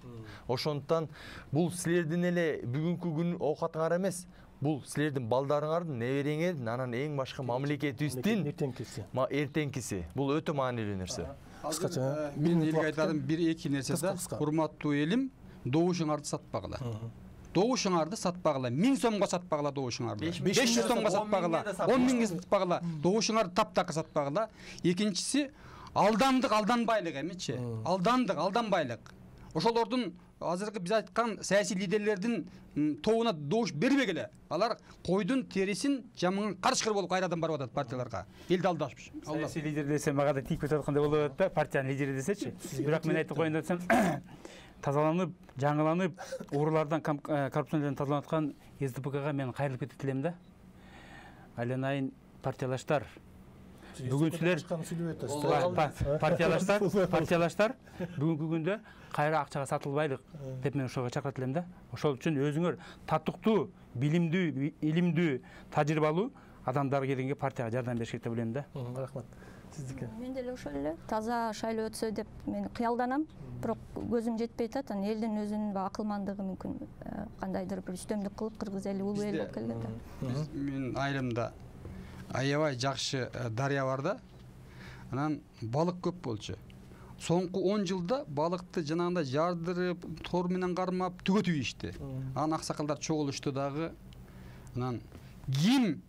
Ошондуктан бул силердин эле бүгүнкү күн оокатыңар эмес, бул силердин балдарыңардын, небереңердин, анан эң башкы мамлекетибиздин эртеңкиси. Бул өтө маанилүү нерсе. Кыскача мен элге айтадым бир-эки нерсе да. Урматтуу элим, добушуңарды сатпагыла. Добушуңарды сатпагыла. 1000 сомго сатпагыла добушуңарды. 500 сомго сатпагыла. 10 000 сатпагыла. Добушуңарды таптакы сатпагыла. Экинчиси, алдандык алданбайлык эмичи, алданбайлык. Ошолордун азыркы биз айткан саясий лидерлердин тобуна добуш бербегиле. Алар койдун терисин жамыган карышкыр болуп кайрадан барып атат партияларга. Элди алдашып. Саясий лидер десе мага да тийип кетип аткандай болуп атат да, партиянын лидери десечи. Бирок мен айтып коеюн десем, тазаланып, жаңыланып, уурулардан, коррупциялардан тазаланып аткан СДПКга мен кайрылып кетип тилейм да. Айленайын партиялаштар. Бүгүн силер партиялаштар бүгүнкү күндө кайра акчага сатылбайлык деп мен ошого чакырат элем да. Ошол үчүн өзүңөр татыктуу, билимдүү, илимдүү, тажрыйбалуу адамдар келгенге партияга жардам бериш керек деп ойлойм да. Рахмат. Сиздики? Мен деле ошол эле таза шайлоо өтсө деп мен кыялданам, бирок көзүм жетпей атат. Анан элдин өзүнүн акылмандыгы мүмкүн кандайдыр бир үстөмдүк кылып кыргыз эли улуу эл болуп келген да. Мен айрымда аябай жакшы дарыя бар да. Анан балык көп болчу. Соңку 10 жылда балыкты жанагындай жардырып, тор менен кармап түгөтүп ийишти. Анан аксакалдар чогулушту дагы. Анан ким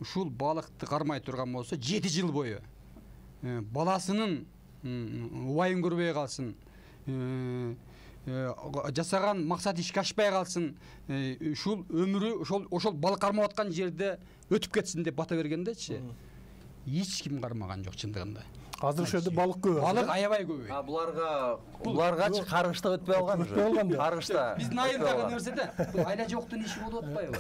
ушул балыкты кармай турган болсо 7 жыл бою баласынын убайын көрбөй калсын, жасаган максат ишке ашпай калсын, ушул өмүрү ошол балык кармап аткан жерде өтүп кетсин деп бата бергендечи, эч ким кармаган жок чындыгында. Азыр ошол жерде балык көп. Балык аябай көп. Буларгачы каргышта өтпөй калган уже. Каргышта. Биздин айылдагы нерседе бул айла жоктун иши болуп атпайбы?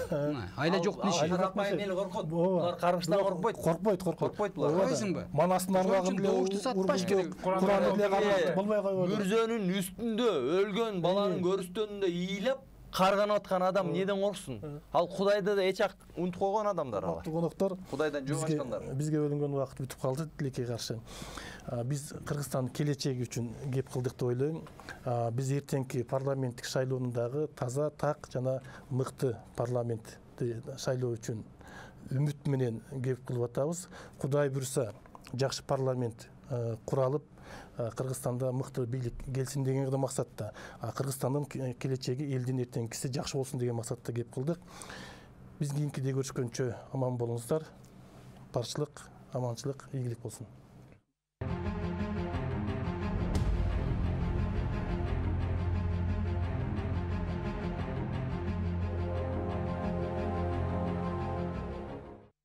Айла жоктун иши. Карапайым эл коркот. Булар каргыштан коркпойт. Коркпойт булар. Койсуңбу? Манастын арбагын деле добушту сатпаш керек. Кураны деле карап болбой койбойт. Мүрзөнүн үстүндө өлгөн баланын көрүстөнүндө ыйлап карганып аткан адам неден корксун? Ал Кудайды да эч унутуп койгон адамдар алар. Коноктор, Кудайдан жөн ачкандар. Бизге бөлүнгөн убакыт бүтүп калды, тилекке каршы. Биз Кыргызстандын келечеги үчүн кеп кылдык деп ойлойм. Биз эртеңки парламенттик шайлоону дагы таза, так жана мыкты парламентти шайлоо үчүн үмүт менен кеп кылып атабыз. Кудай буйруса, жакшы парламент куралып, Кыргызстанда мыкты бийлик келсин деген максатта, Кыргызстандын келечеги, элдин эртеңкиси жакшы болсун деген максатта кеп кылдык. Биз кийинкиде көрүшкөнчө аман болуңуздар. Барчылык, аманчылык, ийгилик болсун.